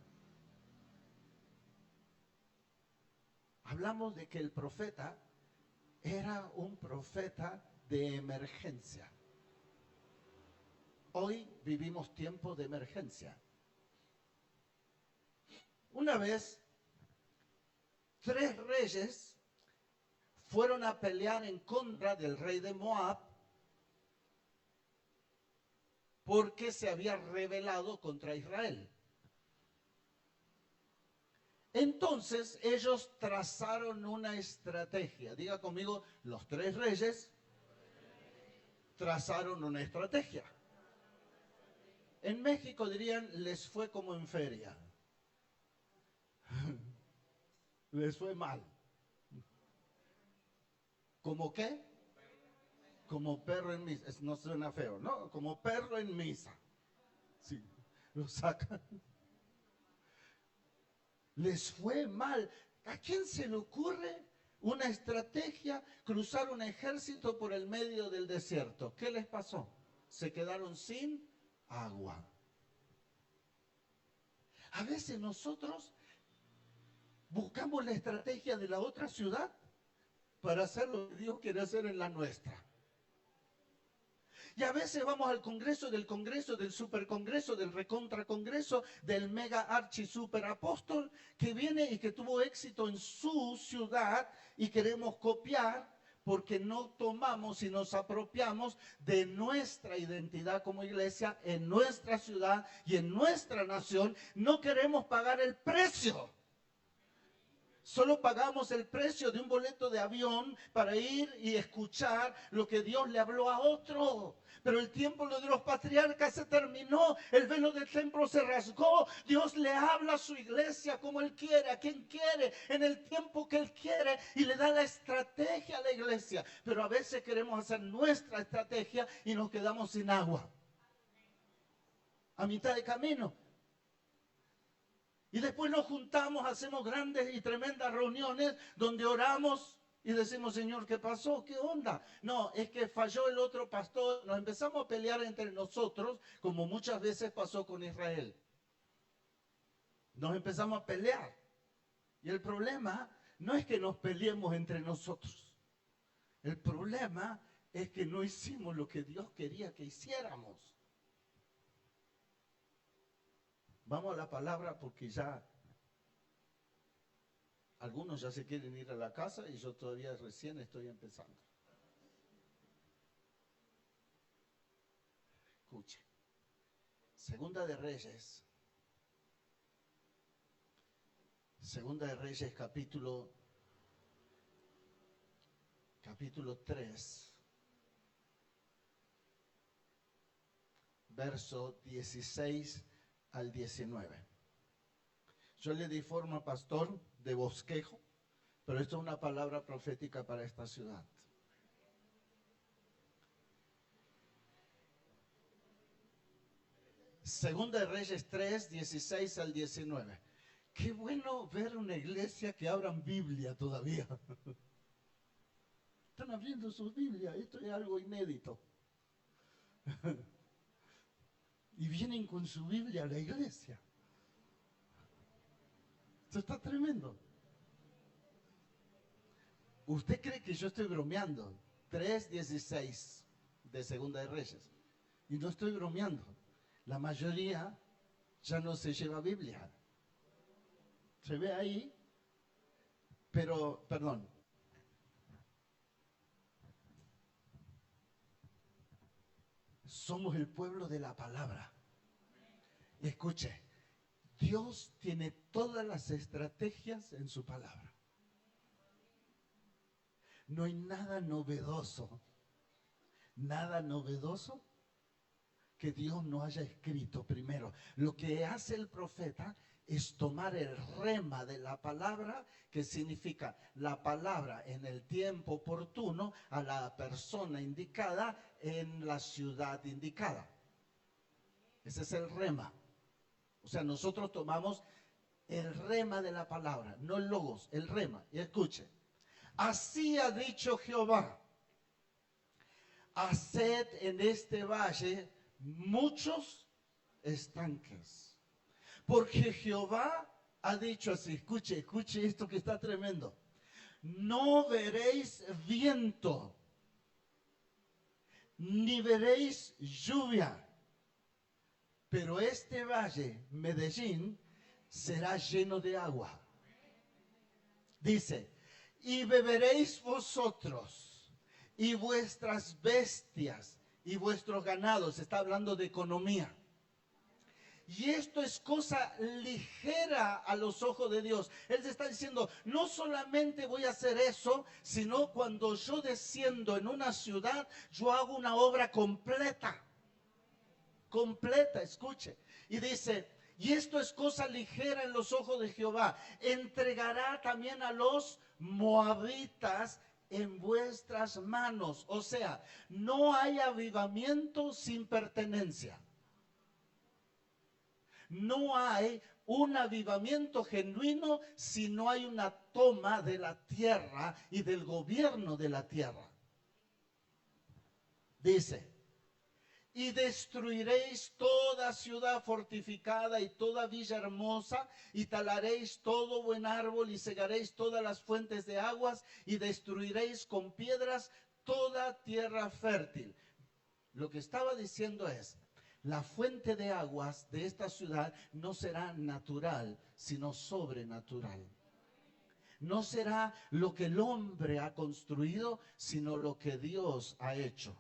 Hablamos de que el profeta era un profeta de emergencia. Hoy vivimos tiempos de emergencia. Una vez, 3 reyes fueron a pelear en contra del rey de Moab porque se había rebelado contra Israel. Entonces ellos trazaron una estrategia. Diga conmigo, los 3 reyes trazaron una estrategia. En México dirían, les fue como en feria. Les fue mal. ¿Cómo qué? Como perro en misa. No suena feo, ¿no? Como perro en misa. Sí, lo sacan. Les fue mal. ¿A quién se le ocurre una estrategia, cruzar un ejército por el medio del desierto? ¿Qué les pasó? Se quedaron sin agua. A veces nosotros buscamos la estrategia de la otra ciudad para hacer lo que Dios quiere hacer en la nuestra. Y a veces vamos al congreso, del supercongreso, del recontracongreso, del mega archi super apóstol que viene y que tuvo éxito en su ciudad y queremos copiar porque no tomamos y nos apropiamos de nuestra identidad como iglesia en nuestra ciudad y en nuestra nación. No queremos pagar el precio. Solo pagamos el precio de un boleto de avión para ir y escuchar lo que Dios le habló a otro. Pero el tiempo de los patriarcas se terminó, el velo del templo se rasgó. Dios le habla a su iglesia como Él quiere, a quien quiere, en el tiempo que Él quiere, y le da la estrategia a la iglesia. Pero a veces queremos hacer nuestra estrategia y nos quedamos sin agua. A mitad de camino. Y después nos juntamos, hacemos grandes y tremendas reuniones donde oramos y decimos, Señor, ¿qué pasó? ¿Qué onda? No, es que falló el otro pastor. Nos empezamos a pelear entre nosotros, como muchas veces pasó con Israel. Nos empezamos a pelear. Y el problema no es que nos peleemos entre nosotros. El problema es que no hicimos lo que Dios quería que hiciéramos. Vamos a la palabra porque ya algunos ya se quieren ir a la casa y yo todavía recién estoy empezando. Escuche. Segunda de Reyes capítulo 3, verso 16 al 19. Yo le di forma, pastor, de bosquejo, pero esto es una palabra profética para esta ciudad. Segunda de Reyes 3, 16 al 19. Qué bueno ver una iglesia que abran Biblia todavía. Están abriendo sus Biblias, esto es algo inédito. Y vienen con su Biblia a la iglesia. Esto está tremendo. ¿Usted cree que yo estoy bromeando? 3:16 de Segunda de Reyes. Y no estoy bromeando. La mayoría ya no se lleva Biblia. Se ve ahí, pero, perdón. Somos el pueblo de la palabra. Escuche, Dios tiene todas las estrategias en su palabra. No hay nada novedoso que Dios no haya escrito primero. Lo que hace el profeta es tomar el rema de la palabra, que significa la palabra en el tiempo oportuno, a la persona indicada, en la ciudad indicada. Ese es el rema. O sea, nosotros tomamos el rema de la palabra, no el logos, el rema. Y escuche, así ha dicho Jehová, haced en este valle muchos estanques. Porque Jehová ha dicho así, escuche esto que está tremendo. No veréis viento, ni veréis lluvia, pero este valle, Medellín, será lleno de agua. Dice, y beberéis vosotros, y vuestras bestias, y vuestros ganados. Está hablando de economía. Y esto es cosa ligera a los ojos de Dios. Él se está diciendo, no solamente voy a hacer eso, sino cuando yo desciendo en una ciudad, yo hago una obra completa. Completa, escuche. Y dice, y esto es cosa ligera en los ojos de Jehová. Entregará también a los moabitas en vuestras manos. O sea, no hay avivamiento sin pertenencia. No hay un avivamiento genuino si no hay una toma de la tierra y del gobierno de la tierra. Dice, y destruiréis toda ciudad fortificada y toda villa hermosa, y talaréis todo buen árbol, y cegaréis todas las fuentes de aguas, y destruiréis con piedras toda tierra fértil. Lo que estaba diciendo es, la fuente de aguas de esta ciudad no será natural, sino sobrenatural. No será lo que el hombre ha construido, sino lo que Dios ha hecho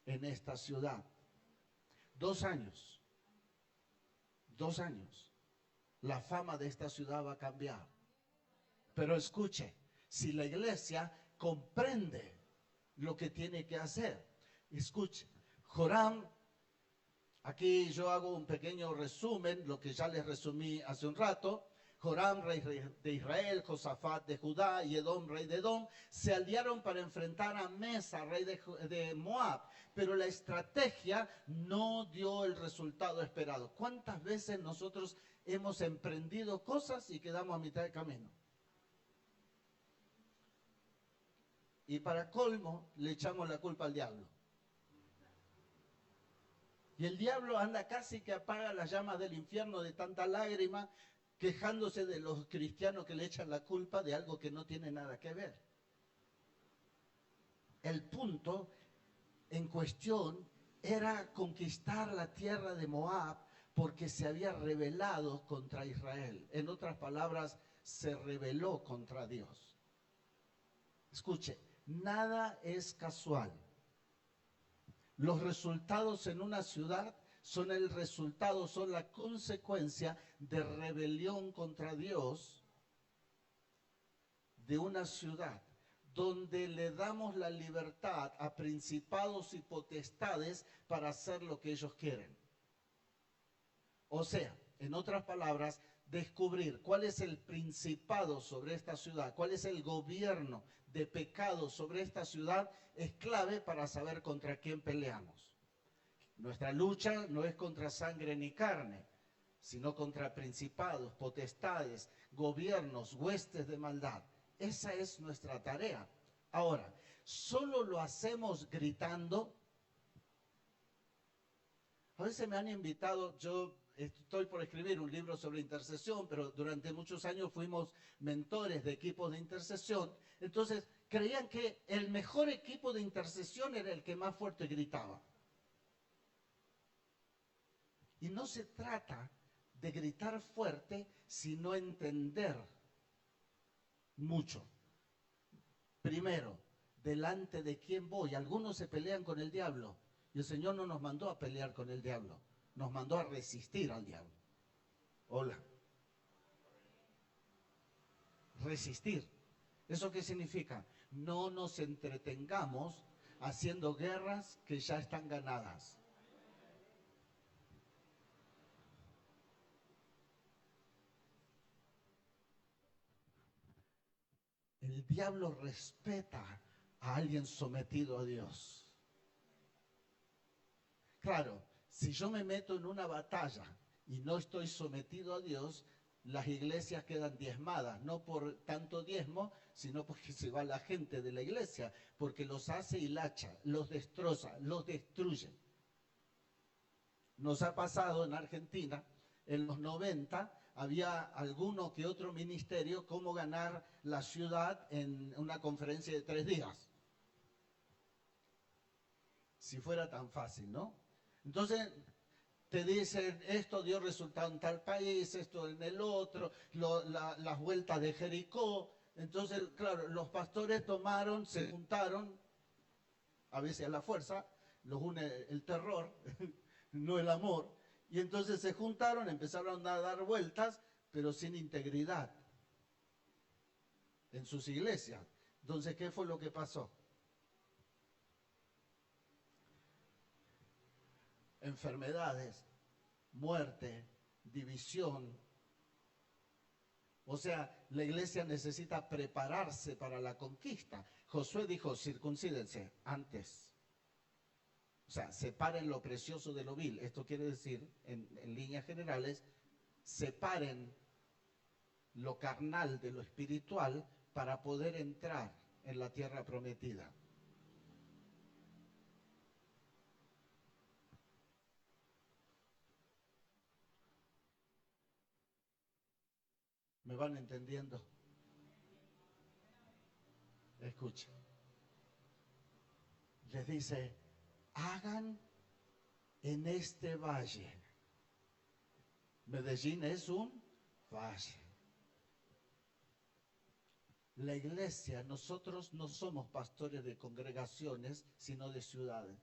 en esta ciudad. 2 años. 2 años. La fama de esta ciudad va a cambiar. Pero escuche, si la iglesia comprende lo que tiene que hacer. Escuche, Joram, aquí yo hago un pequeño resumen, lo que ya les resumí hace un rato. Joram, rey de Israel, Josafat de Judá y Edom, rey de Edom, se aliaron para enfrentar a Mesa, rey de Moab. Pero la estrategia no dio el resultado esperado. ¿Cuántas veces nosotros hemos emprendido cosas y quedamos a mitad de camino? Y para colmo, le echamos la culpa al diablo. Y el diablo anda casi que apaga las llamas del infierno de tanta lágrima, quejándose de los cristianos que le echan la culpa de algo que no tiene nada que ver. El punto en cuestión era conquistar la tierra de Moab porque se había rebelado contra Israel. En otras palabras, se rebeló contra Dios. Escuche, nada es casual. Los resultados en una ciudad son el resultado, son la consecuencia de rebelión contra Dios de una ciudad donde le damos la libertad a principados y potestades para hacer lo que ellos quieren. O sea, en otras palabras, descubrir cuál es el principado sobre esta ciudad, cuál es el gobierno de pecado sobre esta ciudad, es clave para saber contra quién peleamos. Nuestra lucha no es contra sangre ni carne, sino contra principados, potestades, gobiernos, huestes de maldad. Esa es nuestra tarea. Ahora, ¿solo lo hacemos gritando? A veces me han invitado, yo estoy por escribir un libro sobre intercesión, pero durante muchos años fuimos mentores de equipos de intercesión. Entonces, creían que el mejor equipo de intercesión era el que más fuerte gritaba. Y no se trata de gritar fuerte, sino entender mucho. Primero, delante de quién voy. Algunos se pelean con el diablo y el Señor no nos mandó a pelear con el diablo. Nos mandó a resistir al diablo. Hola. Resistir. ¿Eso qué significa? No nos entretengamos haciendo guerras que ya están ganadas. El diablo respeta a alguien sometido a Dios. Claro, si yo me meto en una batalla y no estoy sometido a Dios, las iglesias quedan diezmadas, no por tanto diezmo, sino porque se va la gente de la iglesia, porque los hace hilacha, los destroza, los destruye. Nos ha pasado en Argentina, en los 90, había alguno que otro ministerio, cómo ganar la ciudad en una conferencia de 3 días. Si fuera tan fácil, ¿no? Entonces te dicen, esto dio resultado en tal país, esto en el otro, las vueltas de Jericó. Entonces, claro, los pastores tomaron, se juntaron, a veces a la fuerza, los une el terror, no el amor. Y entonces se juntaron, empezaron a dar vueltas, pero sin integridad en sus iglesias. Entonces, ¿qué fue lo que pasó? Enfermedades, muerte, división. O sea, la iglesia necesita prepararse para la conquista. Josué dijo, circuncídense antes. O sea, separen lo precioso de lo vil. Esto quiere decir, en líneas generales, separen lo carnal de lo espiritual para poder entrar en la tierra prometida. ¿Me van entendiendo? Escuchen. Les dice, hagan en este valle. Medellín es un valle. La iglesia, nosotros no somos pastores de congregaciones, sino de ciudades.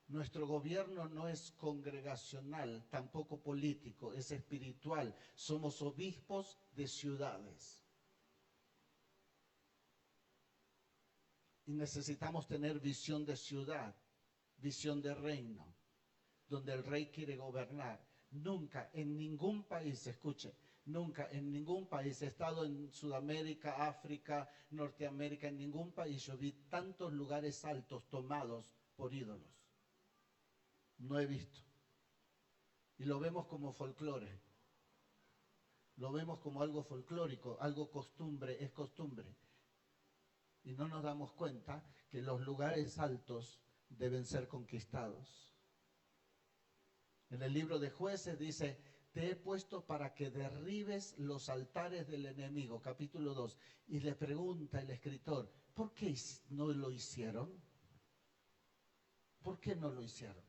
Nuestro gobierno no es congregacional, tampoco político, es espiritual. Somos obispos de ciudades. Y necesitamos tener visión de ciudad, visión de reino, donde el rey quiere gobernar. Nunca, en ningún país, escuche, nunca en ningún país, he estado en Sudamérica, África, Norteamérica, en ningún país yo vi tantos lugares altos tomados por ídolos. No he visto. Y lo vemos como folclore. Lo vemos como algo folclórico, algo costumbre, es costumbre. Y no nos damos cuenta que los lugares altos deben ser conquistados. En el libro de Jueces dice, te he puesto para que derribes los altares del enemigo, capítulo 2. Y le pregunta el escritor, ¿por qué no lo hicieron? ¿Por qué no lo hicieron?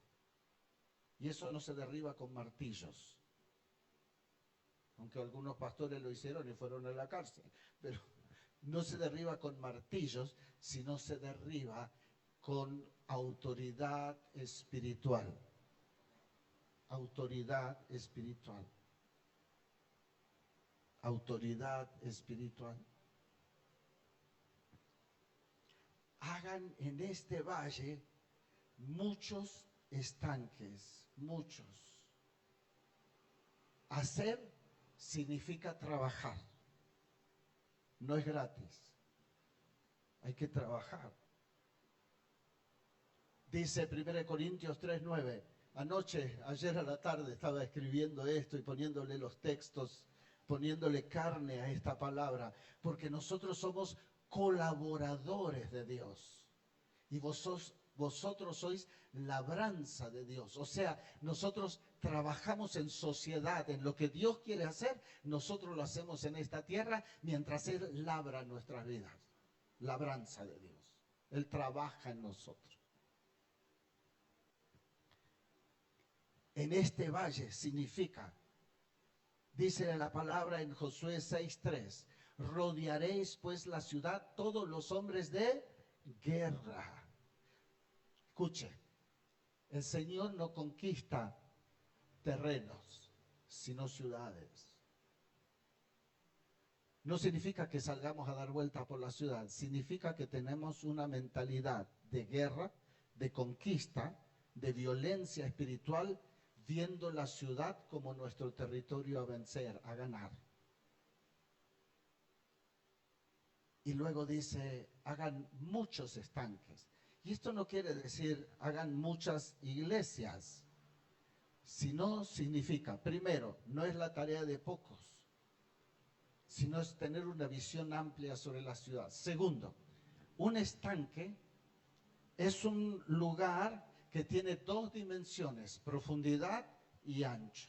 Y eso no se derriba con martillos. Aunque algunos pastores lo hicieron y fueron a la cárcel. Pero no se derriba con martillos, sino se derriba con autoridad espiritual. Autoridad espiritual. Autoridad espiritual. Hagan en este valle muchos estanques, muchos. Hacer significa trabajar. No es gratis. Hay que trabajar. Dice 1 Corintios 3:9. Ayer a la tarde estaba escribiendo esto y poniéndole los textos, poniéndole carne a esta palabra, porque nosotros somos colaboradores de Dios. Y vosotros sois labranza de Dios. O sea, nosotros trabajamos en sociedad, en lo que Dios quiere hacer, nosotros lo hacemos en esta tierra mientras Él labra nuestras vidas. Labranza de Dios. Él trabaja en nosotros. En este valle significa, dice la palabra en Josué 6:3, rodearéis pues la ciudad todos los hombres de guerra. Escuche, El Señor no conquista terrenos, sino ciudades. No significa que salgamos a dar vueltas por la ciudad, significa que tenemos una mentalidad de guerra, de conquista, de violencia espiritual, viendo la ciudad como nuestro territorio a vencer, a ganar. Y luego dice, hagan muchos estanques. Y esto no quiere decir hagan muchas iglesias, sino significa, primero, no es la tarea de pocos, sino es tener una visión amplia sobre la ciudad. Segundo, un estanque es un lugar que tiene dos dimensiones, profundidad y ancho.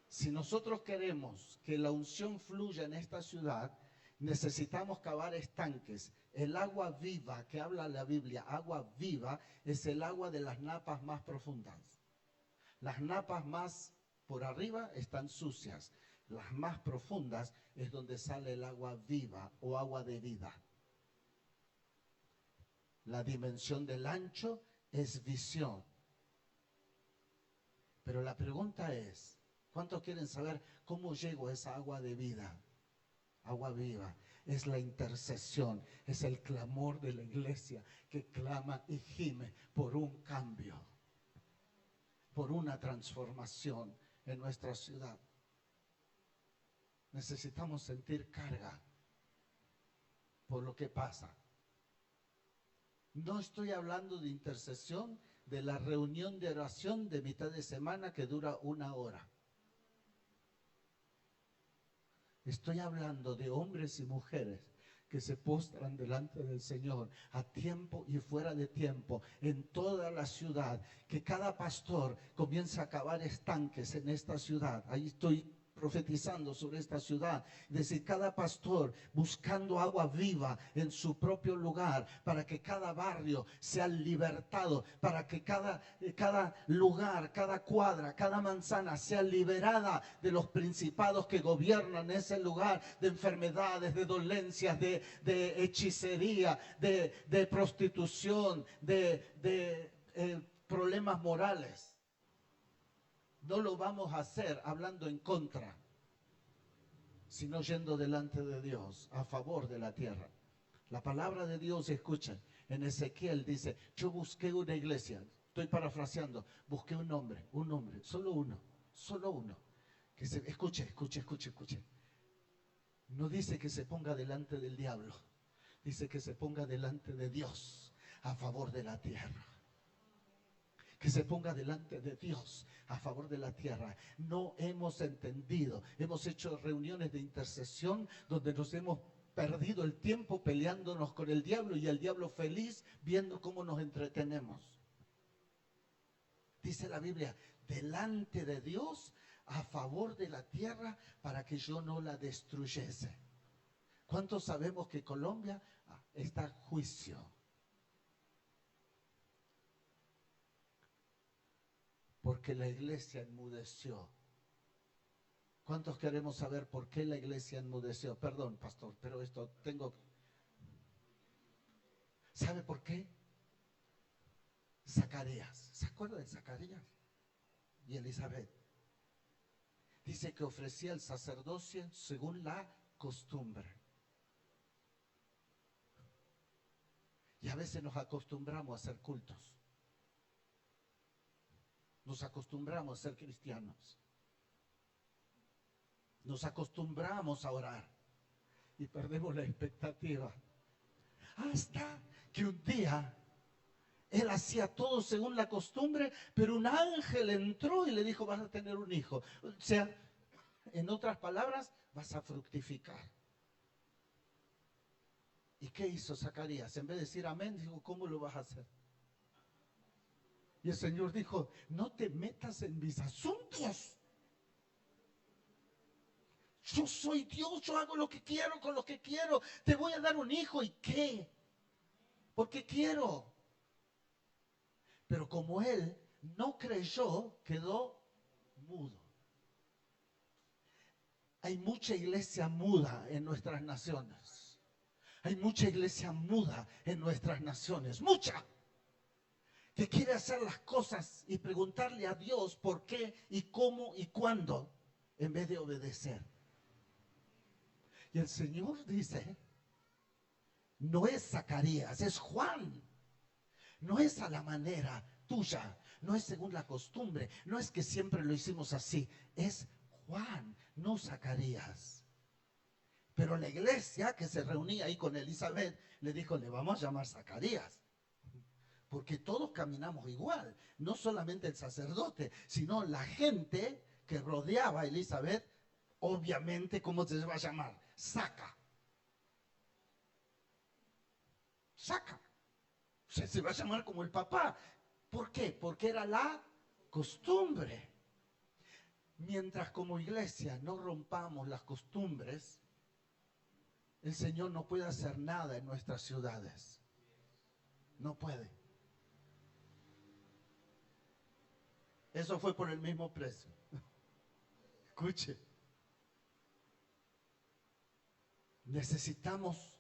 Si nosotros queremos que la unción fluya en esta ciudad, necesitamos cavar estanques. El agua viva que habla la Biblia, agua viva, es el agua de las napas más profundas. Las napas más por arriba están sucias. Las más profundas es donde sale el agua viva o agua de vida. La dimensión del ancho es visión. Pero la pregunta es, ¿cuántos quieren saber cómo llego a esa agua de vida? Agua viva. Es la intercesión, es el clamor de la iglesia que clama y gime por un cambio, por una transformación en nuestra ciudad. Necesitamos sentir carga por lo que pasa. No estoy hablando de intercesión, de la reunión de oración de mitad de semana que dura 1 hora. Estoy hablando de hombres y mujeres que se postran delante del Señor a tiempo y fuera de tiempo en toda la ciudad. Que cada pastor comience a cavar estanques en esta ciudad. Ahí estoy profetizando sobre esta ciudad, es decir, cada pastor buscando agua viva en su propio lugar, para que cada barrio sea libertado, para que cada lugar, cada cuadra, cada manzana sea liberada de los principados que gobiernan ese lugar, de enfermedades, de dolencias, de hechicería, de prostitución, de problemas morales. No lo vamos a hacer hablando en contra, sino yendo delante de Dios, a favor de la tierra. La palabra de Dios, escuchen, en Ezequiel dice, yo busqué una iglesia, estoy parafraseando, busqué un hombre, solo uno, que se, escuche. No dice que se ponga delante del diablo, dice que se ponga delante de Dios, a favor de la tierra. Que se ponga delante de Dios a favor de la tierra. No hemos entendido. Hemos hecho reuniones de intercesión donde nos hemos perdido el tiempo peleándonos con el diablo y el diablo feliz viendo cómo nos entretenemos. Dice la Biblia, delante de Dios a favor de la tierra para que yo no la destruyese. ¿Cuántos sabemos que Colombia está a juicio? Porque la iglesia enmudeció. ¿Cuántos queremos saber por qué la iglesia enmudeció? Perdón, pastor, pero esto tengo... ¿Sabe por qué? Zacarías. ¿Se acuerda de Zacarías? Y Elizabeth. Dice que ofrecía el sacerdocio según la costumbre. Y a veces nos acostumbramos a hacer cultos. Nos acostumbramos a ser cristianos. Nos acostumbramos a orar y perdemos la expectativa. Hasta que un día él hacía todo según la costumbre, pero un ángel entró y le dijo, vas a tener un hijo. O sea, en otras palabras, vas a fructificar. ¿Y qué hizo Zacarías? En vez de decir amén, dijo, ¿cómo lo vas a hacer? Y el Señor dijo, no te metas en mis asuntos. Yo soy Dios, yo hago lo que quiero con lo que quiero. Te voy a dar un hijo, ¿y qué? Porque quiero. Pero como él no creyó, quedó mudo. Hay mucha iglesia muda en nuestras naciones. Hay mucha iglesia muda en nuestras naciones. Mucha. que quiere hacer las cosas y preguntarle a Dios por qué y cómo y cuándo, en vez de obedecer. Y el Señor dice, no es Zacarías, es Juan. No es a la manera tuya, no es según la costumbre, no es que siempre lo hicimos así, es Juan, no Zacarías. Pero la iglesia que se reunía ahí con Elizabeth le dijo, le vamos a llamar Zacarías. Porque todos caminamos igual, no solamente el sacerdote, sino la gente que rodeaba a Elizabeth, obviamente, ¿cómo se va a llamar? Saca. O sea, se va a llamar como el papá. ¿Por qué? Porque era la costumbre. Mientras como iglesia no rompamos las costumbres, el Señor no puede hacer nada en nuestras ciudades. No puede. Eso fue por el mismo precio. Escuche. Necesitamos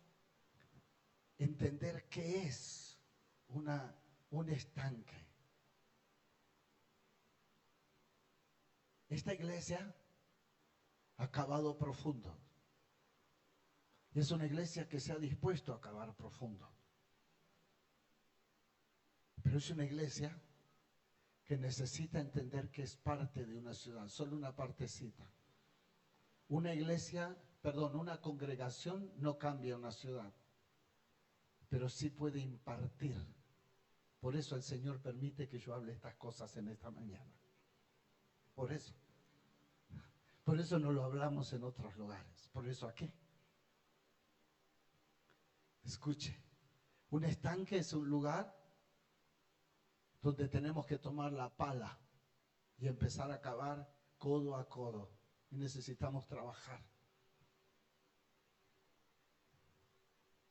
entender qué es un estanque. Esta iglesia ha cavado profundo. Y es una iglesia que se ha dispuesto a cavar profundo. Pero es una iglesia que necesita entender que es parte de una ciudad, solo una partecita. Una congregación no cambia una ciudad, pero sí puede impartir. Por eso el Señor permite que yo hable estas cosas en esta mañana. Por eso. Por eso no lo hablamos en otros lugares. Por eso aquí. Escuche, un estanque es un lugar donde tenemos que tomar la pala y empezar a cavar codo a codo. Y necesitamos trabajar.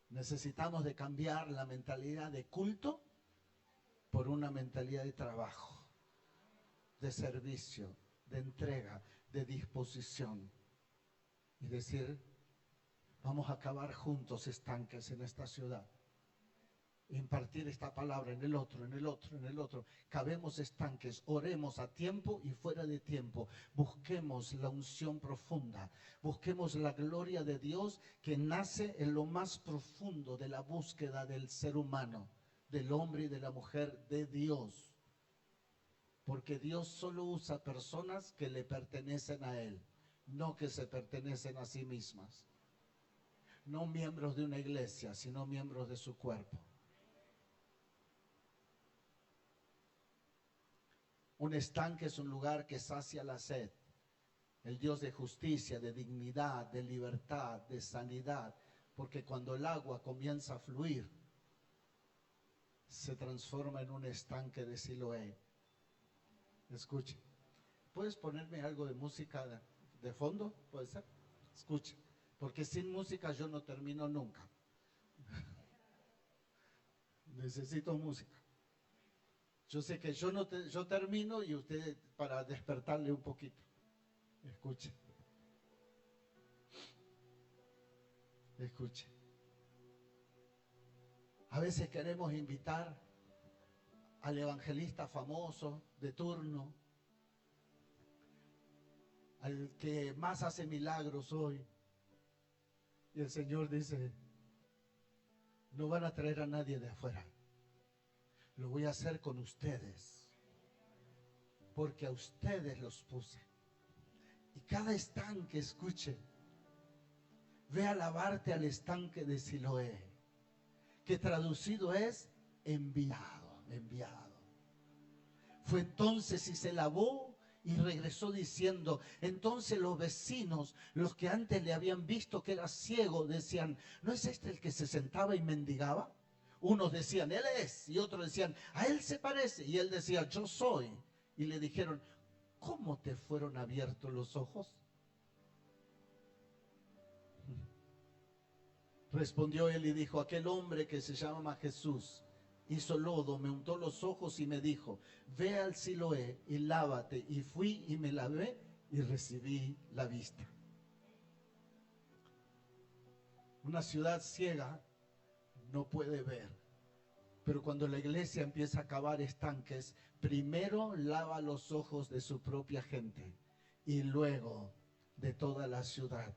Necesitamos de cambiar la mentalidad de culto por una mentalidad de trabajo, de servicio, de entrega, de disposición. Y decir, vamos a cavar juntos estanques en esta ciudad. Impartir esta palabra en el otro, en el otro, en el otro. Cavemos estanques, oremos a tiempo y fuera de tiempo. Busquemos la unción profunda. Busquemos la gloria de Dios que nace en lo más profundo de la búsqueda del ser humano, del hombre y de la mujer de Dios. Porque Dios solo usa personas que le pertenecen a Él, no que se pertenecen a sí mismas. No miembros de una iglesia, sino miembros de su cuerpo. Un estanque es un lugar que sacia la sed. El Dios de justicia, de dignidad, de libertad, de sanidad. Porque cuando el agua comienza a fluir, se transforma en un estanque de Siloé. Escuche. ¿Puedes ponerme algo de música de fondo? ¿Puede ser? Escuche. Porque sin música yo no termino nunca. Necesito música. Yo sé que yo termino y usted para despertarle un poquito. Escuche. Escuche. A veces queremos invitar al evangelista famoso de turno, al que más hace milagros hoy. Y el Señor dice, no van a traer a nadie de afuera. Lo voy a hacer con ustedes, porque a ustedes los puse. Y cada estanque, escuche, ve a lavarte al estanque de Siloé, que traducido es enviado, enviado. Fue entonces y se lavó y regresó diciendo, entonces los vecinos, los que antes le habían visto que era ciego, decían, ¿no es este el que se sentaba y mendigaba? Unos decían, él es, y otros decían, a él se parece. Y él decía, yo soy. Y le dijeron, ¿cómo te fueron abiertos los ojos? Respondió él y dijo, aquel hombre que se llama Jesús hizo lodo, me untó los ojos y me dijo, ve al Siloé y lávate. Y fui y me lavé y recibí la vista. Una ciudad ciega no puede ver. Pero cuando la iglesia empieza a cavar estanques, primero lava los ojos de su propia gente y luego de toda la ciudad.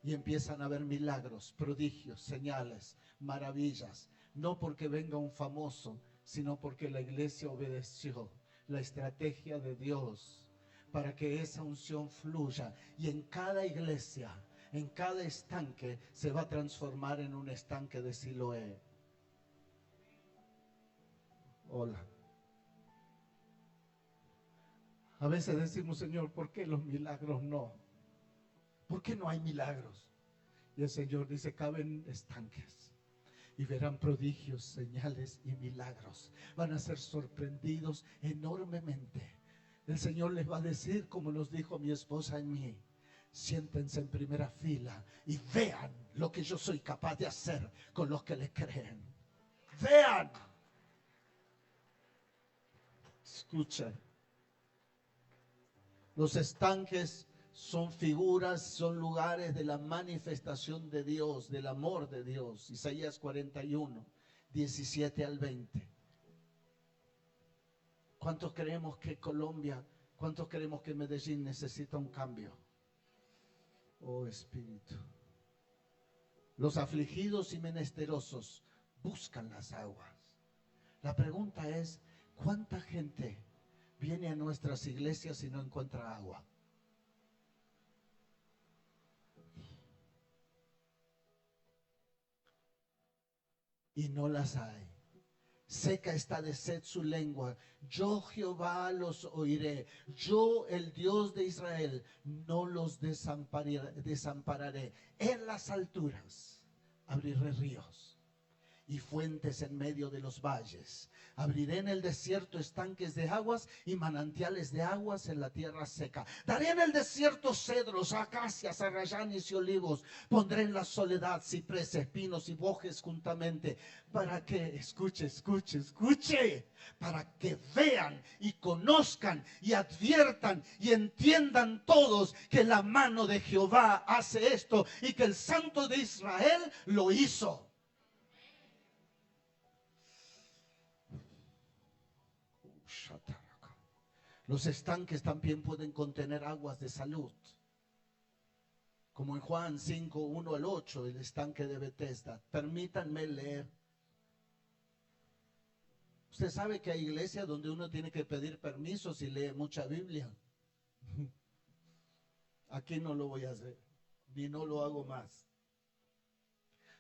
Y empiezan a ver milagros, prodigios, señales, maravillas. No porque venga un famoso, sino porque la iglesia obedeció la estrategia de Dios para que esa unción fluya. Y en cada iglesia, en cada estanque, se va a transformar en un estanque de Siloé. Hola. A veces decimos, Señor, ¿por qué los milagros no? ¿Por qué no hay milagros? Y el Señor dice, caben estanques y verán prodigios, señales y milagros. Van a ser sorprendidos enormemente. El Señor les va a decir, como nos dijo mi esposa en mí, siéntense en primera fila y vean lo que yo soy capaz de hacer con los que le creen. Vean. Escuchen. Los estanques son figuras, son lugares de la manifestación de Dios, del amor de Dios. Isaías 41, 17 al 20. ¿Cuántos creemos que Colombia, cuántos creemos que Medellín necesita un cambio? Oh Espíritu. Los afligidos y menesterosos buscan las aguas. La pregunta es, ¿cuánta gente viene a nuestras iglesias y no encuentra agua? Y no las hay. Seca está de sed su lengua. Yo Jehová los oiré. Yo, el Dios de Israel, no los desampararé. En las alturas abriré ríos y fuentes en medio de los valles. Abriré en el desierto estanques de aguas y manantiales de aguas en la tierra seca. Daré en el desierto cedros, acacias, arrayanes y olivos. Pondré en la soledad cipreses, pinos y bojes juntamente. Para que, escuche, para que vean y conozcan y adviertan y entiendan todos que la mano de Jehová hace esto y que el Santo de Israel lo hizo. Los estanques también pueden contener aguas de salud. Como en Juan 5, 1 al 8, el estanque de Betesda. Permítanme leer. Usted sabe que hay iglesias donde uno tiene que pedir permiso si lee mucha Biblia. Aquí no lo voy a hacer, ni no lo hago más.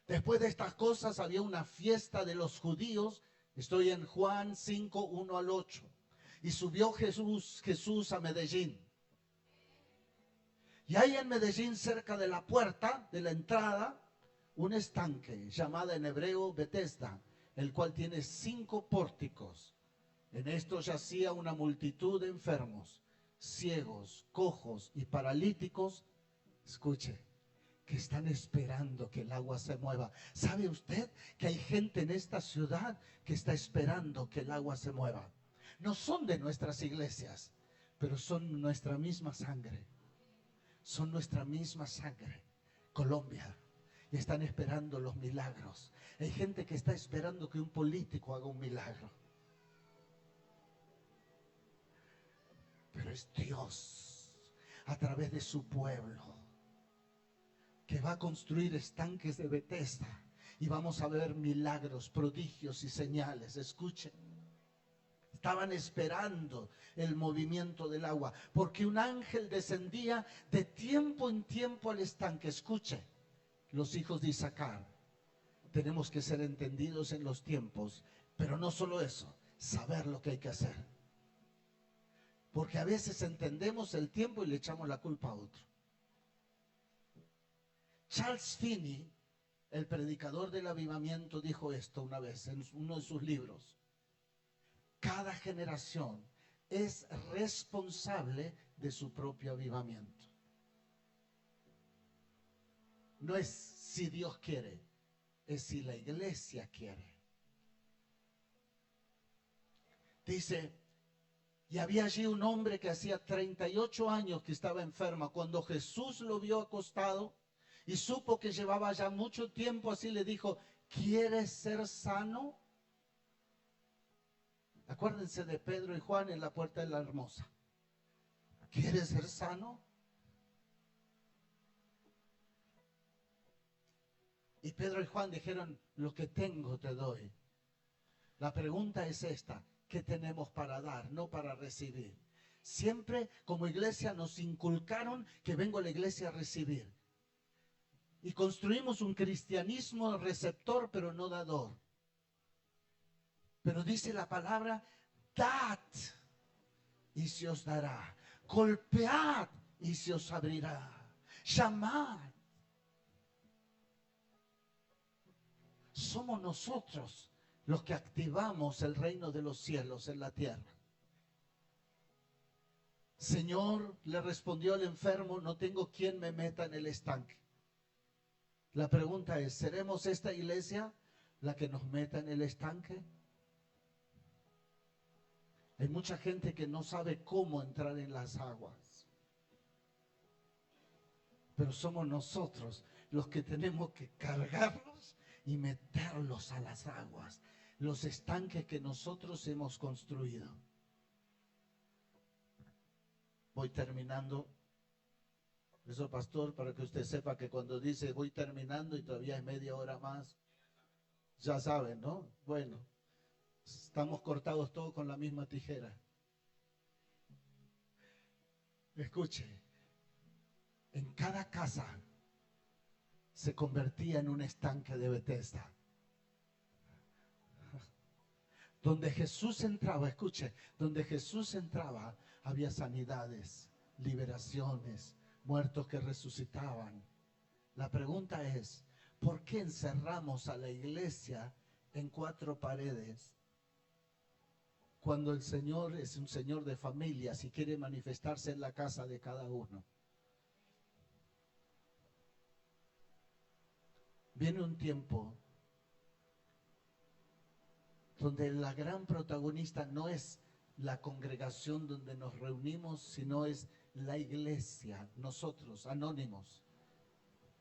Después de estas cosas había una fiesta de los judíos. Estoy en Juan 5, 1 al 8. Y subió Jesús a Medellín. Y hay en Medellín, cerca de la puerta, de la entrada, un estanque llamado en hebreo Betesda, el cual tiene 5 pórticos. En esto yacía una multitud de enfermos, ciegos, cojos y paralíticos. Escuche, que están esperando que el agua se mueva. ¿Sabe usted que hay gente en esta ciudad que está esperando que el agua se mueva? No son de nuestras iglesias, pero son nuestra misma sangre. Son nuestra misma sangre. Colombia. Y están esperando los milagros. Hay gente que está esperando que un político haga un milagro. Pero es Dios, a través de su pueblo, que va a construir estanques de Betesda. Y vamos a ver milagros, prodigios y señales. Escuchen. Estaban esperando el movimiento del agua, porque un ángel descendía de tiempo en tiempo al estanque. Escuche, los hijos de Isaacar, tenemos que ser entendidos en los tiempos, pero no solo eso, saber lo que hay que hacer. Porque a veces entendemos el tiempo y le echamos la culpa a otro. Charles Finney, el predicador del avivamiento, dijo esto una vez en uno de sus libros. Cada generación es responsable de su propio avivamiento. No es si Dios quiere, es si la iglesia quiere. Dice, y había allí un hombre que hacía 38 años que estaba enferma. Cuando Jesús lo vio acostado y supo que llevaba ya mucho tiempo así, le dijo, ¿quieres ser sano? Acuérdense de Pedro y Juan en la puerta de la Hermosa. ¿Quieres ser sano? Y Pedro y Juan dijeron, lo que tengo te doy. La pregunta es esta, ¿qué tenemos para dar, no para recibir? Siempre como iglesia nos inculcaron que vengo a la iglesia a recibir. Y construimos un cristianismo receptor, pero no dador. Pero dice la palabra, dad y se os dará. Golpead y se os abrirá. Llamad. Somos nosotros los que activamos el reino de los cielos en la tierra. Señor, le respondió el enfermo, no tengo quien me meta en el estanque. La pregunta es, ¿seremos esta iglesia la que nos meta en el estanque? Hay mucha gente que no sabe cómo entrar en las aguas. Pero somos nosotros los que tenemos que cargarlos y meterlos a las aguas, los estanques que nosotros hemos construido. Voy terminando. Eso, pastor, para que usted sepa que cuando dice voy terminando y todavía es media hora más, ya saben, ¿no? Bueno, estamos cortados todos con la misma tijera. Escuche, en cada casa se convertía en un estanque de Bethesda. Donde Jesús entraba, escuche, donde Jesús entraba había sanidades, liberaciones, muertos que resucitaban. La pregunta es, ¿por qué encerramos a la iglesia en 4 paredes? Cuando el Señor es un Señor de familias y quiere manifestarse en la casa de cada uno. Viene un tiempo donde la gran protagonista no es la congregación donde nos reunimos, sino es la iglesia, nosotros, anónimos,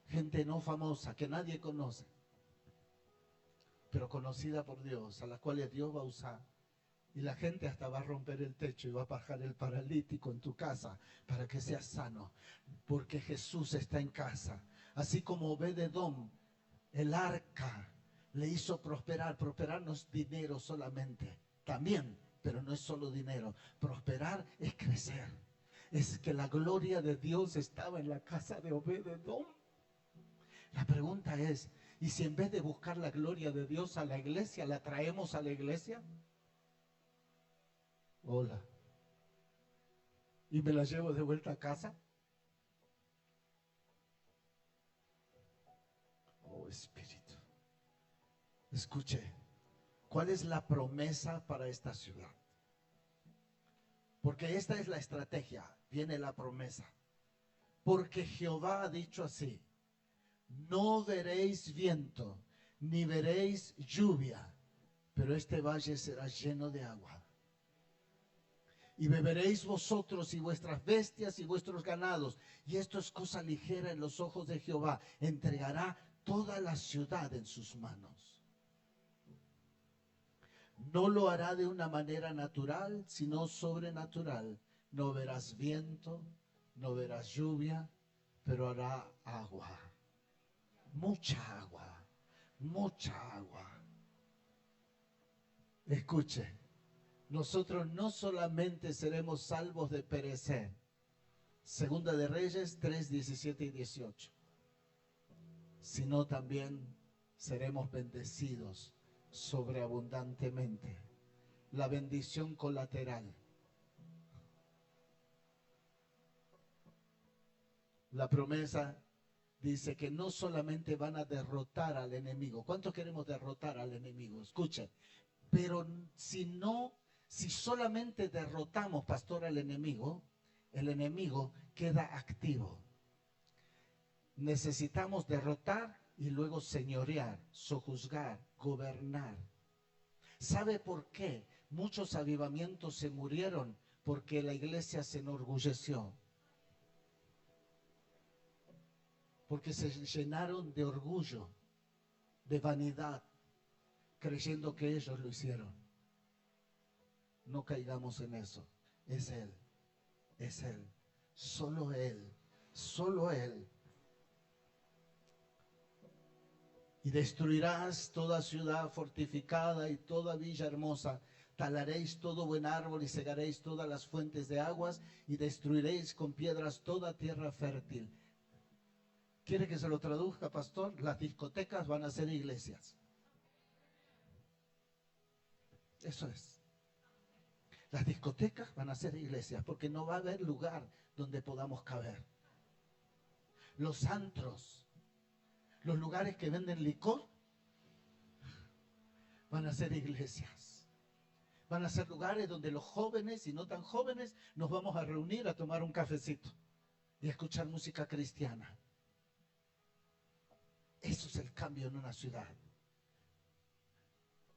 gente no famosa, que nadie conoce, pero conocida por Dios, a las cuales Dios va a usar. Y la gente hasta va a romper el techo y va a bajar el paralítico en tu casa para que seas sano, porque Jesús está en casa. Así como Obed-Edom, el arca, le hizo prosperar. Prosperar no es dinero solamente, también, pero no es solo dinero. Prosperar es crecer. Es que la gloria de Dios estaba en la casa de Obed-Edom. La pregunta es, ¿y si en vez de buscar la gloria de Dios a la iglesia, la traemos a la iglesia? Hola. ¿Y me la llevo de vuelta a casa? Oh Espíritu. Escuche, ¿cuál es la promesa para esta ciudad? Porque esta es la estrategia, viene la promesa. Porque Jehová ha dicho así, no veréis viento, ni veréis lluvia, pero este valle será lleno de agua. Y beberéis vosotros y vuestras bestias y vuestros ganados. Y esto es cosa ligera en los ojos de Jehová. Entregará toda la ciudad en sus manos. No lo hará de una manera natural, sino sobrenatural. No verás viento, no verás lluvia, pero hará agua. Mucha agua, mucha agua. Escuche. Nosotros no solamente seremos salvos de perecer. Segunda de Reyes 3, 17 y 18. Sino también seremos bendecidos sobreabundantemente. La bendición colateral. La promesa dice que no solamente van a derrotar al enemigo. ¿Cuántos queremos derrotar al enemigo? Escuchen. Pero si solamente derrotamos, pastor, al enemigo, el enemigo queda activo. Necesitamos derrotar y luego señorear, sojuzgar, gobernar. ¿Sabe por qué muchos avivamientos se murieron? Porque la iglesia se enorgulleció. Porque se llenaron de orgullo, de vanidad, creyendo que ellos lo hicieron. No caigamos en eso. Es Él. Es Él. Solo Él. Solo Él. Y destruirás toda ciudad fortificada y toda villa hermosa. Talaréis todo buen árbol y cegaréis todas las fuentes de aguas y destruiréis con piedras toda tierra fértil. ¿Quiere que se lo traduzca, pastor? Las discotecas van a ser iglesias. Eso es. Las discotecas van a ser iglesias porque no va a haber lugar donde podamos caber. Los antros, los lugares que venden licor, van a ser iglesias. Van a ser lugares donde los jóvenes y no tan jóvenes nos vamos a reunir a tomar un cafecito y a escuchar música cristiana. Eso es el cambio en una ciudad.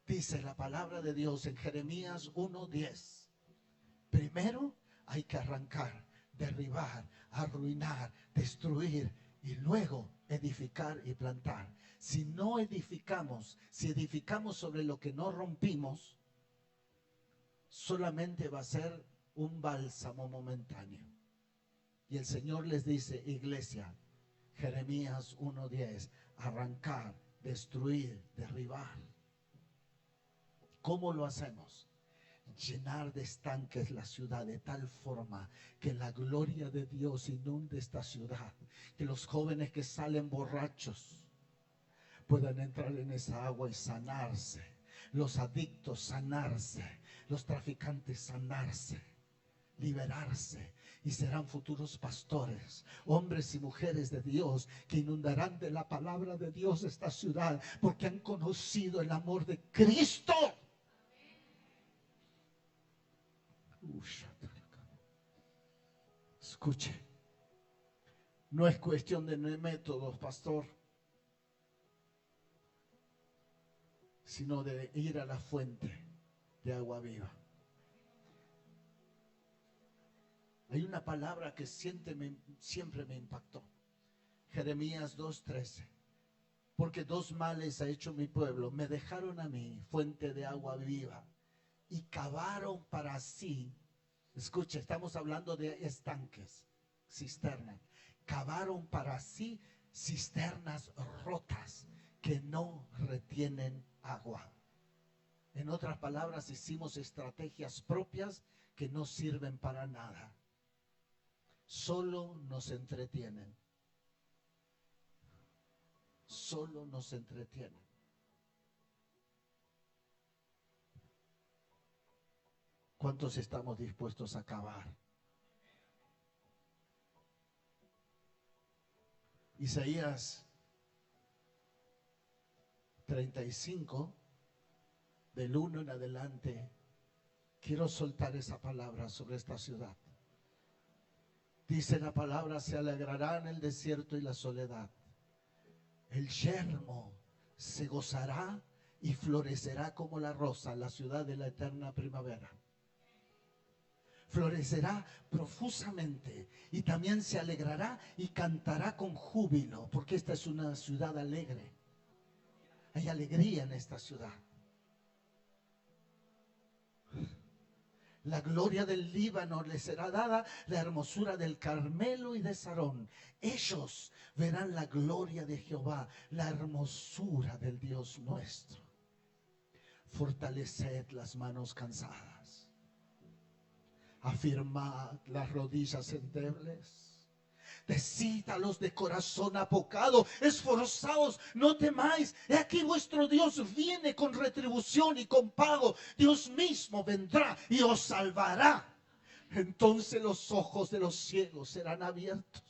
Dice la palabra de Dios en Jeremías 1:10. Primero hay que arrancar, derribar, arruinar, destruir y luego edificar y plantar. Si no edificamos, si edificamos sobre lo que no rompimos, solamente va a ser un bálsamo momentáneo. Y el Señor les dice, iglesia, Jeremías 1:10, arrancar, destruir, derribar. ¿Cómo lo hacemos? Llenar de estanques la ciudad de tal forma que la gloria de Dios inunde esta ciudad, que los jóvenes que salen borrachos puedan entrar en esa agua y sanarse, los adictos sanarse, los traficantes sanarse, liberarse, y serán futuros pastores, hombres y mujeres de Dios que inundarán de la palabra de Dios esta ciudad porque han conocido el amor de Cristo. Escuche, no es cuestión de métodos, pastor, sino de ir a la fuente de agua viva. Hay una palabra que siempre me impactó. Jeremías 2:13. Porque dos males ha hecho mi pueblo. Me dejaron a mí fuente de agua viva y cavaron para sí. Escuche, estamos hablando de estanques, cisternas. Cavaron para sí cisternas rotas que no retienen agua. En otras palabras, hicimos estrategias propias que no sirven para nada. Solo nos entretienen. Solo nos entretienen. ¿Cuántos estamos dispuestos a acabar? Isaías 35, del 1 en adelante, quiero soltar esa palabra sobre esta ciudad. Dice la palabra, se alegrará en el desierto y la soledad. El yermo se gozará y florecerá como la rosa, la ciudad de la eterna primavera. Florecerá profusamente y también se alegrará y cantará con júbilo, porque esta es una ciudad alegre. Hay alegría en esta ciudad. La gloria del Líbano les será dada, la hermosura del Carmelo y de Sarón. Ellos verán la gloria de Jehová, la hermosura del Dios nuestro. Fortaleced las manos cansadas. Afirmad las rodillas endebles. Decid a los de corazón apocado, esforzaos, no temáis. He aquí vuestro Dios viene con retribución y con pago. Dios mismo vendrá y os salvará. Entonces los ojos de los ciegos serán abiertos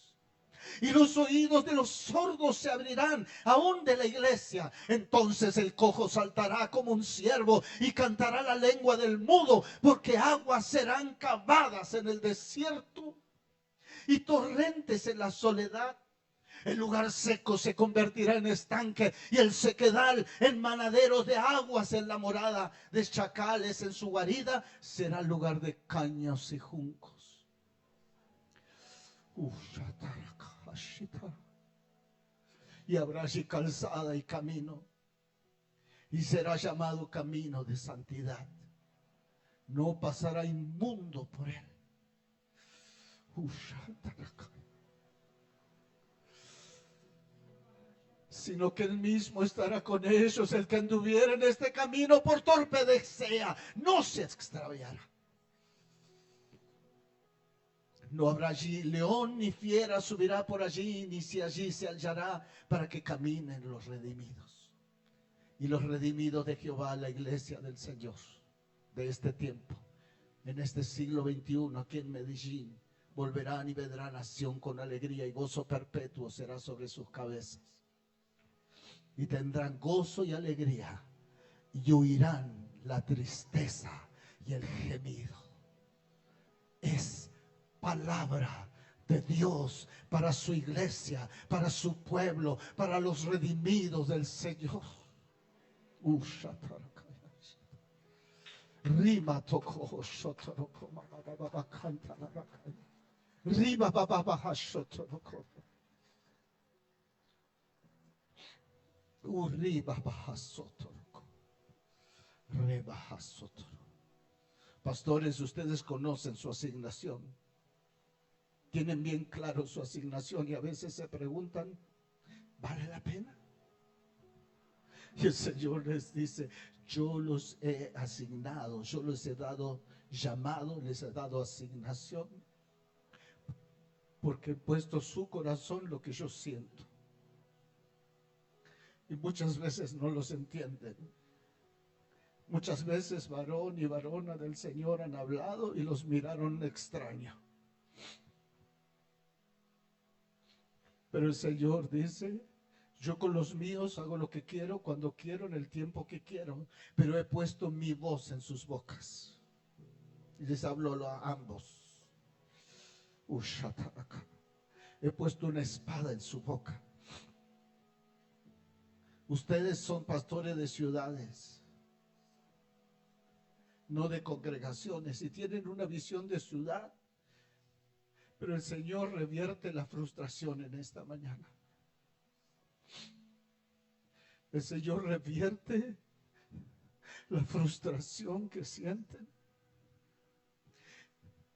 y los oídos de los sordos se abrirán, aún de la iglesia. Entonces el cojo saltará como un ciervo y cantará la lengua del mudo, porque aguas serán cavadas en el desierto y torrentes en la soledad. El lugar seco se convertirá en estanque y el sequedal en manaderos de aguas. En la morada de chacales, en su guarida, será lugar de cañas y juncos. Y habrá allí calzada y camino, y será llamado camino de santidad. no pasará inmundo por él. Sino que él mismo estará con ellos. El que anduviera en este camino, por torpe que sea, no se extraviará. No habrá allí león ni fiera subirá por allí, ni si allí se hallará, para que caminen los redimidos. Y los redimidos de Jehová, la iglesia del Señor, de este tiempo, en este siglo XXI, aquí en Medellín, volverán y vendrán a Sión con alegría, y gozo perpetuo será sobre sus cabezas. Y tendrán gozo y alegría, y huirán la tristeza y el gemido. Es palabra de Dios para su iglesia, para su pueblo, para los redimidos del Señor. Rima tocó shotoroko baba canta la vaca. Rima baba shotoroko. Uriba baja sotoroko. Rebaja sotoro. Pastores, ustedes conocen su asignación. Tienen bien claro su asignación y a veces se preguntan, ¿vale la pena? Y el Señor les dice, yo los he asignado, yo les he dado llamado, les he dado asignación, porque he puesto su corazón lo que yo siento. Y muchas veces no los entienden. Muchas veces varón y varona del Señor han hablado y los miraron extraño. Pero el Señor dice, yo con los míos hago lo que quiero, cuando quiero, en el tiempo que quiero, pero he puesto mi voz en sus bocas. Y les hablo a ambos. He puesto una espada en su boca. Ustedes son pastores de ciudades, no de congregaciones, y tienen una visión de ciudad, pero el Señor revierte la frustración en esta mañana. El Señor revierte la frustración que sienten.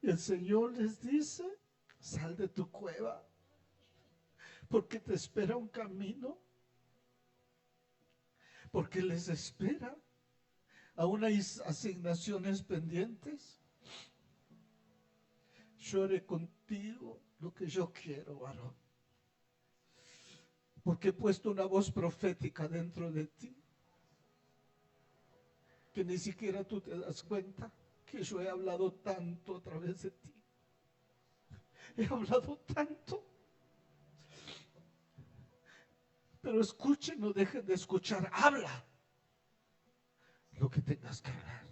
Y el Señor les dice, sal de tu cueva, porque te espera un camino, porque les espera. Aún hay asignaciones pendientes. Yo haré contigo lo que yo quiero, varón. Porque he puesto una voz profética dentro de ti, que ni siquiera tú te das cuenta que yo he hablado tanto a través de ti. He hablado tanto. Pero escuchen, no dejen de escuchar. Habla lo que tengas que hablar.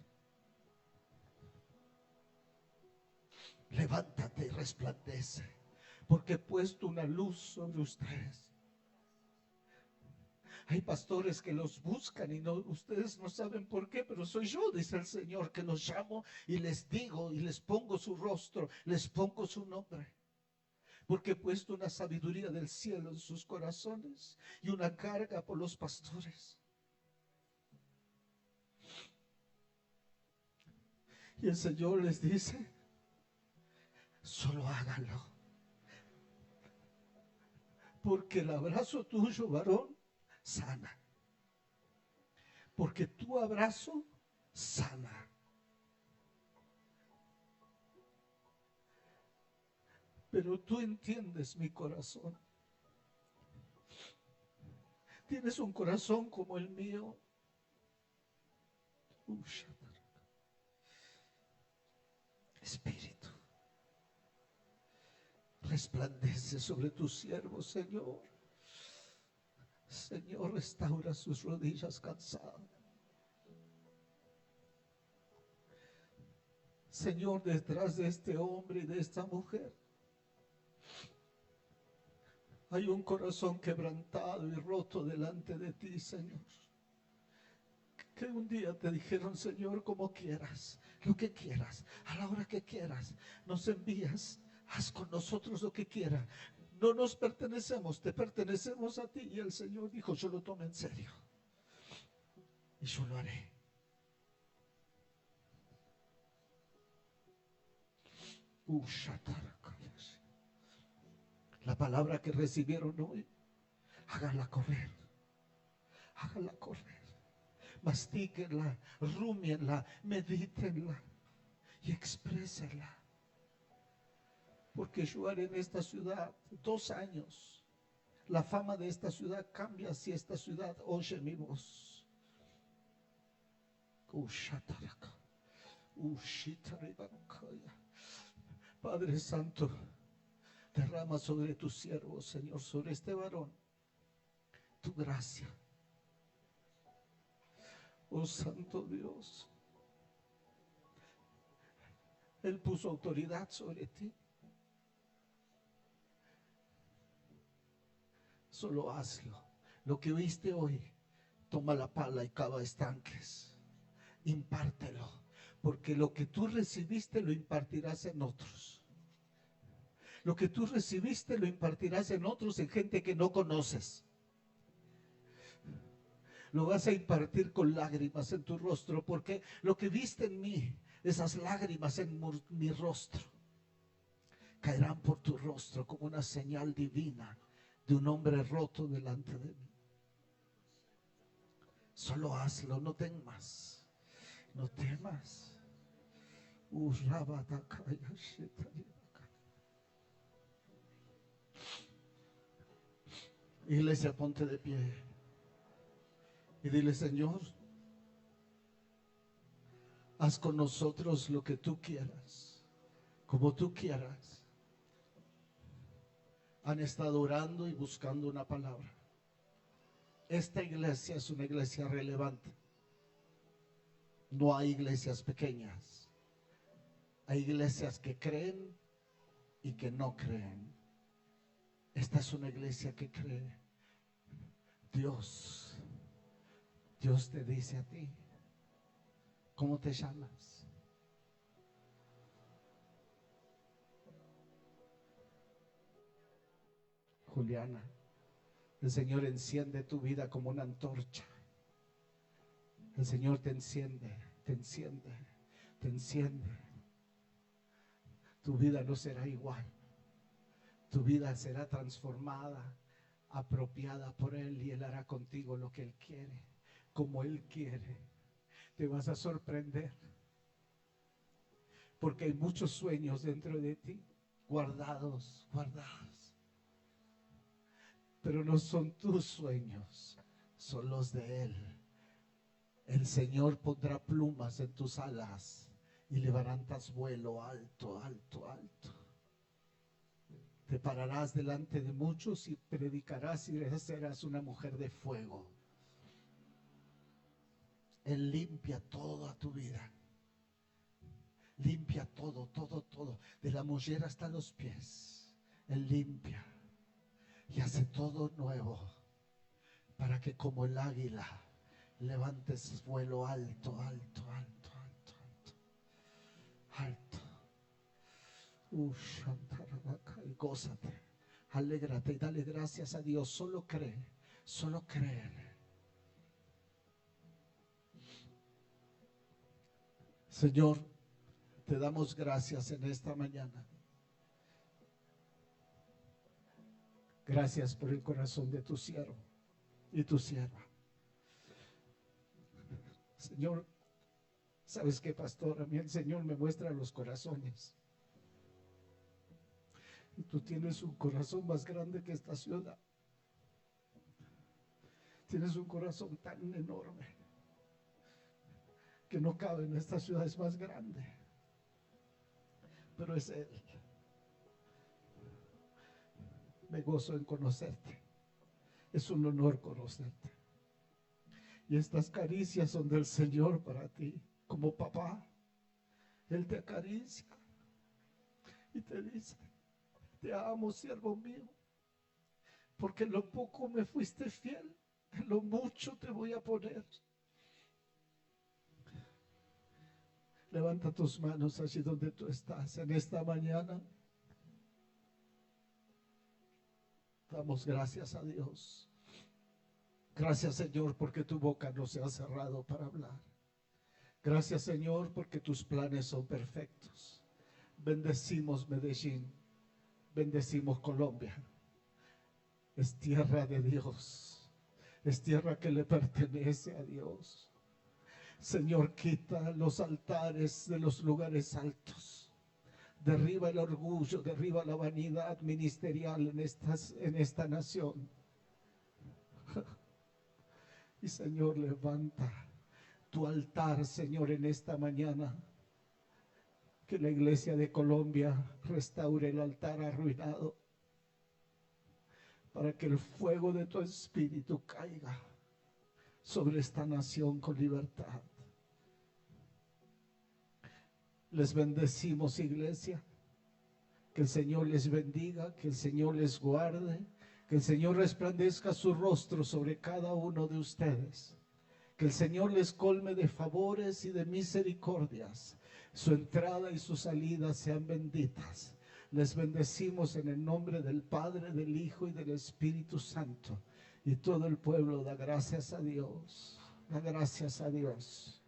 Levántate y resplandece, porque he puesto una luz sobre ustedes. Hay pastores que los buscan y no, ustedes no saben por qué, pero soy yo, dice el Señor, que los llamo y les digo y les pongo su rostro, les pongo su nombre. Porque he puesto una sabiduría del cielo en sus corazones y una carga por los pastores. Y el Señor les dice, solo háganlo. Porque el abrazo tuyo, varón, sana. Porque tu abrazo sana. Pero tú entiendes mi corazón. Tienes un corazón como el mío. Espíritu, resplandece sobre tu siervo, Señor. Señor, restaura sus rodillas cansadas. Señor, detrás de este hombre y de esta mujer hay un corazón quebrantado y roto delante de ti, Señor. Que un día te dijeron, Señor, como quieras, lo que quieras, a la hora que quieras, nos envías, haz con nosotros lo que quieras. No nos pertenecemos, te pertenecemos a ti. Y el Señor dijo, yo lo tomo en serio y yo lo haré. La palabra que recibieron hoy, háganla correr. Háganla correr. Mastíquenla, rúmienla, medítenla y exprésenla. Porque yo haré en esta ciudad 2 años. La fama de esta ciudad cambia si esta ciudad oye mi voz. Padre Santo, derrama sobre tu siervo, Señor, sobre este varón, tu gracia. Oh Santo Dios, Él puso autoridad sobre ti. Solo hazlo. Lo que viste hoy, toma la pala y cava estanques. Impártelo, porque lo que tú recibiste lo impartirás en otros. Lo que tú recibiste lo impartirás en otros, en gente que no conoces. Lo vas a impartir con lágrimas en tu rostro, porque lo que viste en mí, esas lágrimas en mi rostro, caerán por tu rostro como una señal divina de un hombre roto delante de mí. Solo hazlo, no temas, no temas. Iglesia, ponte de pie y dile: Señor, haz con nosotros lo que tú quieras, como tú quieras. Han estado orando y buscando una palabra. Esta iglesia es una iglesia relevante. No hay iglesias pequeñas. Hay iglesias que creen y que no creen. Esta es una iglesia que cree. Dios te dice a ti: ¿cómo te llamas? Juliana. El Señor enciende tu vida como una antorcha. El Señor te enciende, te enciende, te enciende. Tu vida no será igual. Tu vida será transformada, apropiada por Él, y Él hará contigo lo que Él quiere, como Él quiere. Te vas a sorprender, porque hay muchos sueños dentro de ti, guardados. Pero no son tus sueños, son los de Él. El Señor pondrá plumas en tus alas y levantarás vuelo alto. Te pararás delante de muchos y predicarás y serás una mujer de fuego. Él limpia toda tu vida. Limpia todo, de la mollera hasta los pies. Él limpia y hace todo nuevo, para que como el águila levantes vuelo alto. Y gózate, alégrate y dale gracias a Dios. Solo cree. Señor, te damos gracias en esta mañana. Gracias por el corazón de tu siervo y tu sierva. Señor, ¿sabes qué, pastor? A mí el Señor me muestra los corazones. Y tú tienes un corazón más grande que esta ciudad. Tienes un corazón tan enorme que no cabe en esta ciudad, es más grande. Pero es Él. Me gozo en conocerte. Es un honor conocerte. Y estas caricias son del Señor para ti. Como papá, Él te acaricia y te dice: te amo, siervo mío, porque en lo poco me fuiste fiel, en lo mucho te voy a poner. Levanta tus manos allí donde tú estás en esta mañana. Damos gracias a Dios. Gracias, Señor, porque tu boca no se ha cerrado para hablar. Gracias, Señor, porque tus planes son perfectos. Bendecimos Medellín, bendecimos Colombia. Es tierra de Dios, es tierra que le pertenece a Dios. Señor, quita los altares de los lugares altos. Derriba el orgullo, derriba la vanidad ministerial en esta nación. Y Señor, levanta tu altar, Señor, en esta mañana. Que la iglesia de Colombia restaure el altar arruinado, para que el fuego de tu espíritu caiga sobre esta nación con libertad. Les bendecimos, iglesia. Que el Señor les bendiga, que el Señor les guarde, que el Señor resplandezca su rostro sobre cada uno de ustedes. Que el Señor les colme de favores y de misericordias. Su entrada y su salida sean benditas. Les bendecimos en el nombre del Padre, del Hijo y del Espíritu Santo. Y todo el pueblo da gracias a Dios. Da gracias a Dios.